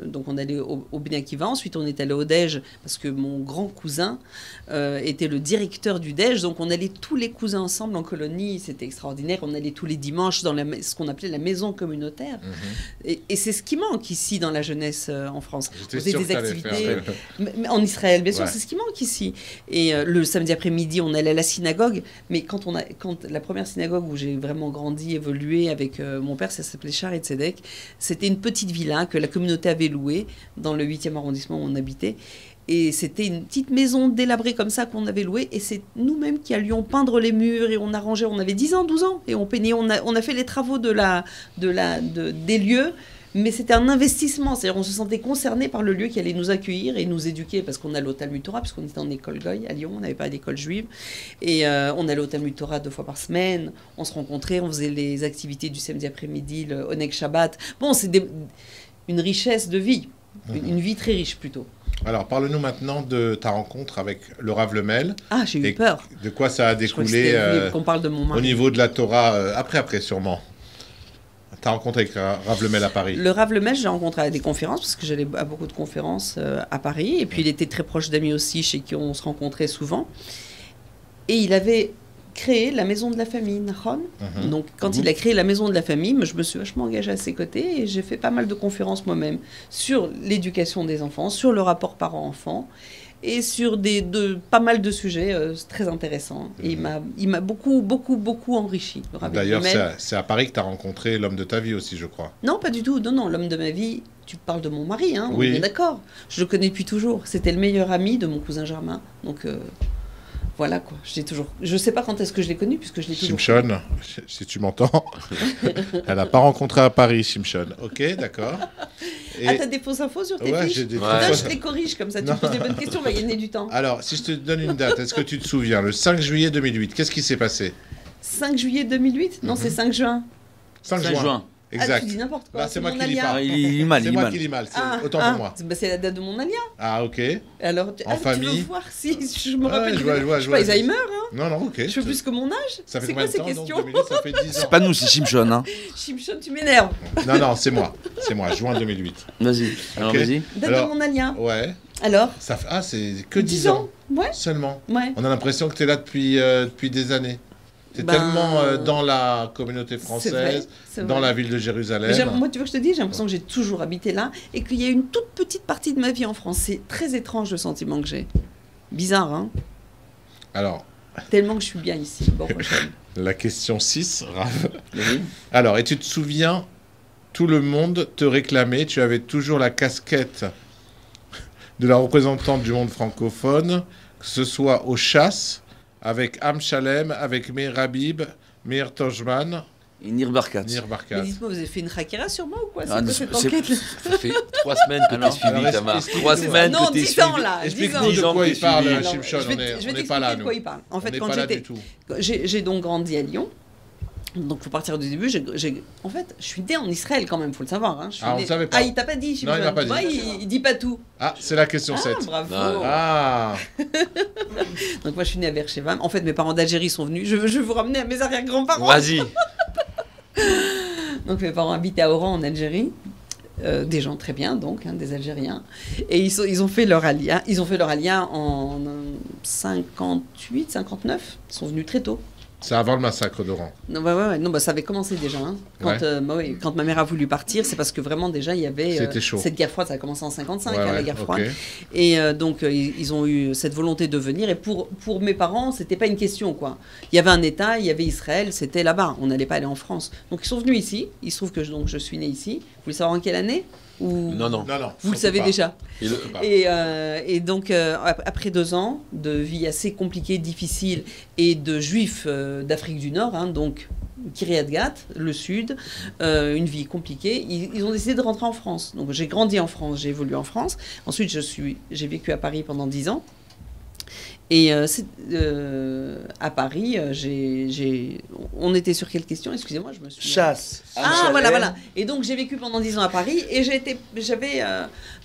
Donc on allait au Bnei Akiva. Ensuite, on est allé au DEJ, parce que mon grand cousin était le directeur du DEJ. Donc on allait tous les cousins ensemble en colonie. C'était extraordinaire. On allait tous les dimanches dans ce qu'on appelait la maison communautaire. Et c'est ce qui manque ici dans la jeunesse en France. On faisait des activités en Israël, bien sûr, c'est ce qui manque ici. Et le samedi après-midi, on allait à la synagogue. Mais quand la première synagogue où j'ai vraiment grandi, évolué avec mon père, ça s'appelait Shaare Tzedek. C'était une petite villa que la communauté avait louée dans le 8e arrondissement où on habitait. Et c'était une petite maison délabrée comme ça qu'on avait louée. Et c'est nous-mêmes qui allions peindre les murs et on arrangeait. On avait 10 ans, 12 ans. Et on peignait. On a fait les travaux des lieux. Mais c'était un investissement. C'est-à-dire on se sentait concerné par le lieu qui allait nous accueillir et nous éduquer. Parce qu'on allait au Talmud Torah, puisqu'on était en école Goy à Lyon. On n'avait pas d'école juive. Et on allait au Talmud Torah 2 fois par semaine. On se rencontrait. On faisait les activités du samedi après-midi, le Oneg Shabbat. Bon, c'est une richesse de vie. Une vie très riche plutôt. Alors, parle-nous maintenant de ta rencontre avec le Rav Lemel. Ah, j'ai eu peur. De quoi ça a découlé qu'on parle de mon mari. Au niveau de la Torah, après sûrement. Tu as rencontré avec Rav Lemel à Paris? Le Rav Lemel, j'ai rencontré à des conférences, parce que j'allais à beaucoup de conférences à Paris. Et puis, il était très proche d'amis aussi, chez qui on se rencontrait souvent. Et il avait créé la maison de la famille, Nahon. Donc, quand il a créé la maison de la famille, je me suis vachement engagée à ses côtés et j'ai fait pas mal de conférences moi-même sur l'éducation des enfants, sur le rapport parent-enfant et sur pas mal de sujets très intéressants. Et il m'a beaucoup enrichi. D'ailleurs, c'est à Paris que tu as rencontré l'homme de ta vie aussi, je crois. Non, pas du tout. Non, l'homme de ma vie, tu parles de mon mari, hein, oui. On est d'accord. Je le connais depuis toujours. C'était le meilleur ami de mon cousin Germain. Donc... voilà quoi, je sais pas quand est-ce que je l'ai connu, puisque je l'ai toujours Shimshon, si tu m'entends, elle n'a pas rencontré à Paris, Shimshon. Ok, d'accord. Ah, t'as des fausses infos sur tes fiches? J'ai des je les corrige, comme ça tu poses des bonnes questions, on va gagner du temps. Alors, si je te donne une date, est-ce que tu te souviens, le 5 juillet 2008, qu'est-ce qui s'est passé? 5 juillet 2008? Non, c'est 5 juin. 5 juin. Exact. Ah, tu dis n'importe quoi. C'est moi qui lis pas. Il mal. C'est moi qui lis mal. Autant pour moi. C'est la date de mon alia. Ah, ok. Alors, en famille. Tu veux voir si je me rappelle? Je vois. Je suis pas Alzheimer. Hein. Non, ok. Je fais plus que mon âge. Ça fait combien de temps? Ça fait 10 ans. C'est pas nous, c'est Shimshon. Hein. Shimshon, tu m'énerves. Non, c'est moi. Juin 2008. Vas-y. Alors, vas-y. Date de mon alia. Ouais. Alors c'est que 10 ans. Ouais. Seulement. Ouais. On a l'impression que tu es là depuis des années. Tu es tellement dans la communauté française, dans la ville de Jérusalem. Moi, tu veux que je te dise, j'ai l'impression que j'ai toujours habité là et qu'il y a une toute petite partie de ma vie en France. C'est très étrange le sentiment que j'ai. Bizarre, hein? Alors. Tellement que je suis bien ici. Bon, prochaine. La question 6, Rav. Oui. Alors, et tu te souviens, tout le monde te réclamait, tu avais toujours la casquette de la représentante du monde francophone, que ce soit aux chasses, avec Am Shalem, avec Meir Habib, Meir Tojman et Nir Barkat. Mais dites-moi, vous avez fait une khakira sur moi ou quoi? Ça fait 3 semaines que tu es suivi, Tamar. 3 semaines que tu es suivi. Explique-nous de quoi il parle, Shimshon. On n'est pas là, nous. De quoi il parle. En fait, quand j'ai donc grandi à Lyon. Donc, il faut partir du début. En fait, je suis née en Israël quand même, il faut le savoir. Hein. On ne savait pas. Ah, il t'a pas dit, Non, il m'a pas dit. Il dit pas tout. Ah, c'est la question 7. Bravo. Ah. Donc, moi, je suis née à Beersheba. En fait, mes parents d'Algérie sont venus. Je vais vous ramener à mes arrière-grands-parents. Vas-y. Donc, mes parents habitaient à Oran, en Algérie. Des gens très bien, donc, des Algériens. Et ils ont fait leur alia. Ils ont fait leur alia en 58, 59. Ils sont venus très tôt. C'est avant le massacre d'Oran. Non, non, ça avait commencé déjà. Hein. Quand ma mère a voulu partir, c'est parce que vraiment déjà il y avait cette guerre froide. Ça a commencé en 55, la guerre froide. Et donc ils ont eu cette volonté de venir. Et pour mes parents, c'était pas une question quoi. Il y avait un État, il y avait Israël, c'était là-bas. On n'allait pas aller en France. Donc ils sont venus ici. Il se trouve que je suis née ici. Vous voulez savoir en quelle année? Non. Vous le savez déjà. Pas. Et donc, après 2 ans de vie assez compliquée, difficile, et de juifs d'Afrique du Nord, donc Kiryat Gat, le sud, une vie compliquée, ils ont décidé de rentrer en France. Donc j'ai grandi en France, j'ai évolué en France. Ensuite, j'ai vécu à Paris pendant 10 ans. Et à Paris, on était sur quelle question? Excusez-moi, je me suis... Chasse. Voilà. Et donc, j'ai vécu pendant 10 ans à Paris et j'avais,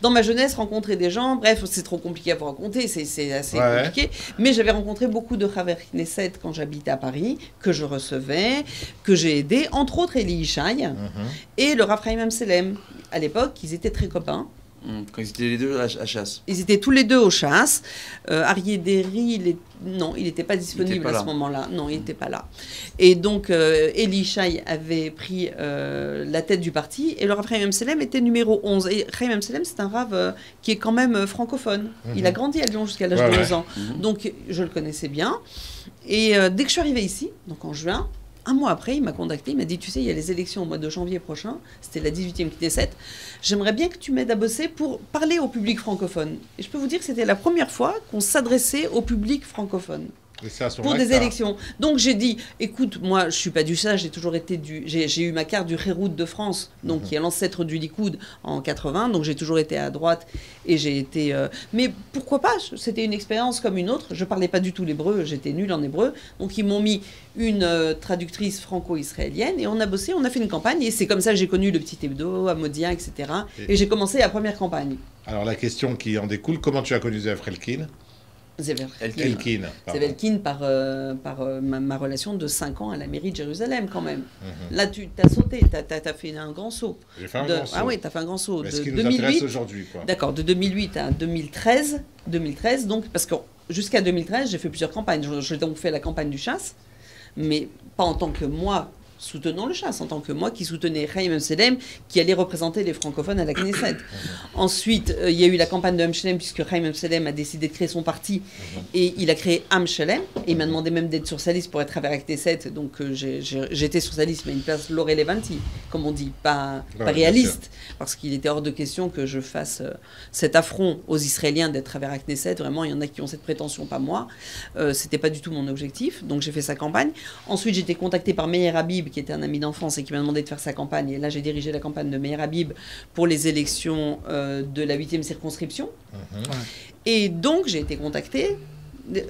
dans ma jeunesse, rencontré des gens. Bref, c'est trop compliqué à vous raconter, c'est assez compliqué. Mais j'avais rencontré beaucoup de Chaver Knesset quand j'habitais à Paris, que je recevais, que j'ai aidé, entre autres Eli Yishai et le Rav Chaim Amselem. À l'époque, ils étaient très copains. Quand ils étaient les deux à chasse. Ils étaient tous les deux aux chasses. Arié Derry, il n'était pas disponible à ce moment-là. Non, il n'était pas là. Et donc, Eli Yishai avait pris la tête du parti et le Rav Chaim Amselem était numéro 11. Et Chaim Amselem, c'est un Rav qui est quand même francophone. Il a grandi à Lyon jusqu'à l'âge de 11 ans. Donc, je le connaissais bien. Et dès que je suis arrivée ici, donc en juin, un mois après, il m'a contacté, il m'a dit, tu sais, il y a les élections au mois de janvier prochain, c'était la 18e Knesset, j'aimerais bien que tu m'aides à bosser pour parler au public francophone. Et je peux vous dire que c'était la première fois qu'on s'adressait au public francophone. Pour des élections. Donc j'ai dit, écoute, moi je suis pas du ça, j'ai toujours été j'ai eu ma carte du Hérout de France, donc qui est l'ancêtre du Likoud en 80, donc j'ai toujours été à droite et j'ai été... mais pourquoi pas? C'était une expérience comme une autre, je parlais pas du tout l'hébreu, j'étais nulle en hébreu, donc ils m'ont mis une traductrice franco-israélienne et on a bossé, on a fait une campagne et c'est comme ça que j'ai connu le petit hebdo, Amodia, etc. Et j'ai commencé la première campagne. Alors la question qui en découle, comment tu as connu Zev Elkin? Elkin par ma relation de 5 ans à la mairie de Jérusalem quand même. Là tu as sauté, tu as fait un grand saut. J'ai fait un grand saut. Ah oui, tu as fait un grand saut. Mais ce qui nous intéresse aujourd'hui, quoi. D'accord, de 2008 à 2013, donc, parce que jusqu'à 2013, j'ai fait plusieurs campagnes. J'ai donc fait la campagne du chasse, mais pas en tant que moi soutenant le chasse, en tant que moi qui soutenais Chaim Amselem, qui allait représenter les francophones à la Knesset. Ensuite, il y a eu la campagne de Amselem, puisque Chaim Amselem a décidé de créer son parti, et il a créé Amselem, et il m'a demandé même d'être sur sa liste pour être à la Knesset, donc j'étais sur sa liste, mais une place Loré Levanti, comme on dit, pas réaliste, parce qu'il était hors de question que je fasse cet affront aux Israéliens d'être à la Knesset. Vraiment, il y en a qui ont cette prétention, pas moi. C'était pas du tout mon objectif, donc j'ai fait sa campagne. Ensuite, j'ai été contacté par Meir Habib, qui était un ami d'enfance et qui m'a demandé de faire sa campagne. Et là, j'ai dirigé la campagne de Meir Habib pour les élections de la 8e circonscription. Et donc, j'ai été contactée.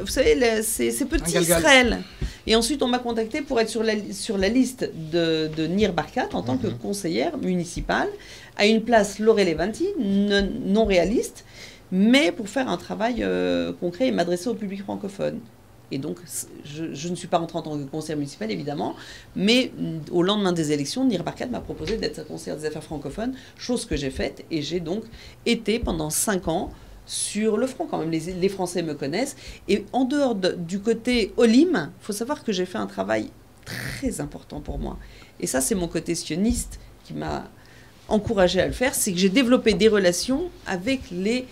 Vous savez, c'est petit Israël. Et ensuite, on m'a contactée pour être sur la liste de Nir Barkat en tant que conseillère municipale à une place Loré Levanti, non réaliste, mais pour faire un travail concret et m'adresser au public francophone. Et donc, je ne suis pas rentrée en tant que conseillère municipale, évidemment, mais au lendemain des élections, Nir Barkat m'a proposé d'être conseillère des affaires francophones, chose que j'ai faite, et j'ai donc été pendant 5 ans sur le front quand même. Les Français me connaissent. Et en dehors du côté Olim, il faut savoir que j'ai fait un travail très important pour moi. Et ça, c'est mon côté sioniste qui m'a encouragé à le faire. C'est que j'ai développé des relations avec les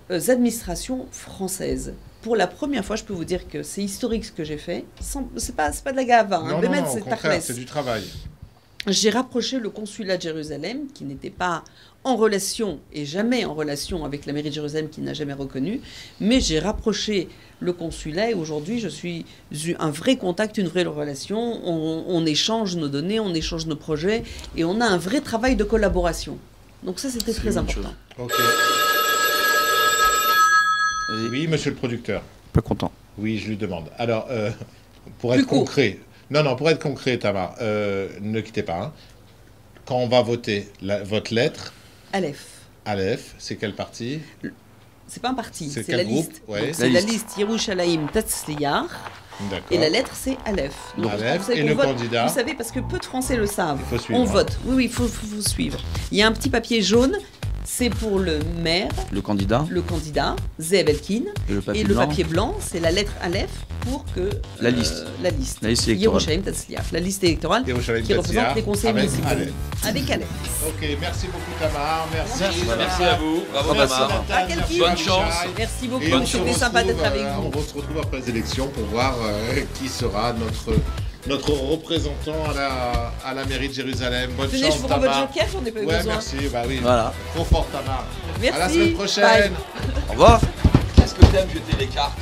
administrations françaises. Pour la première fois, je peux vous dire que c'est historique ce que j'ai fait. C'est pas de la gave. Hein. Non, au contraire, c'est du travail. J'ai rapproché le consulat de Jérusalem, qui n'était pas en relation, et jamais en relation avec la mairie de Jérusalem, qui n'a jamais reconnu, mais j'ai rapproché le consulat, et aujourd'hui, je suis un vrai contact, une vraie relation. On échange nos données, on échange nos projets, et on a un vrai travail de collaboration. Donc ça, c'était très important. Ok. Oui, monsieur le producteur. Pas content. Oui, je lui demande. Alors, pour être concret... Non, pour être concret, Tamar, ne quittez pas. Hein. Quand on va voter votre lettre... Aleph, c'est quelle partie? C'est pas un parti, c'est la liste. Ouais. C'est la liste Yerushalayim Tatzliach. Et la lettre, c'est Aleph. Donc, Aleph et le candidat. Vous savez, parce que peu de Français le savent. Il faut suivre. On vote. Oui, il faut suivre. Il y a un petit papier jaune. C'est pour le maire, le candidat, Zeev Elkin, et le papier blanc, c'est la lettre Aleph pour que la liste électorale, Yerushalayim Tatzliach, la liste électorale qui représente les conseils municipaux. Avec Aleph. Ok, merci beaucoup Tamar, merci à vous, bravo Tamar, bonne chance. Merci beaucoup, c'était sympa d'être avec vous. On se retrouve après les élections pour voir qui sera notre représentant à la mairie de Jérusalem. Bonne chance, je vous rends votre joker, j'en ai pas eu besoin. Merci, bah oui. Voilà. Trop fort, Tamar. Merci. À la semaine prochaine. Au revoir. Qu'est-ce que t'aimes jeter les cartes?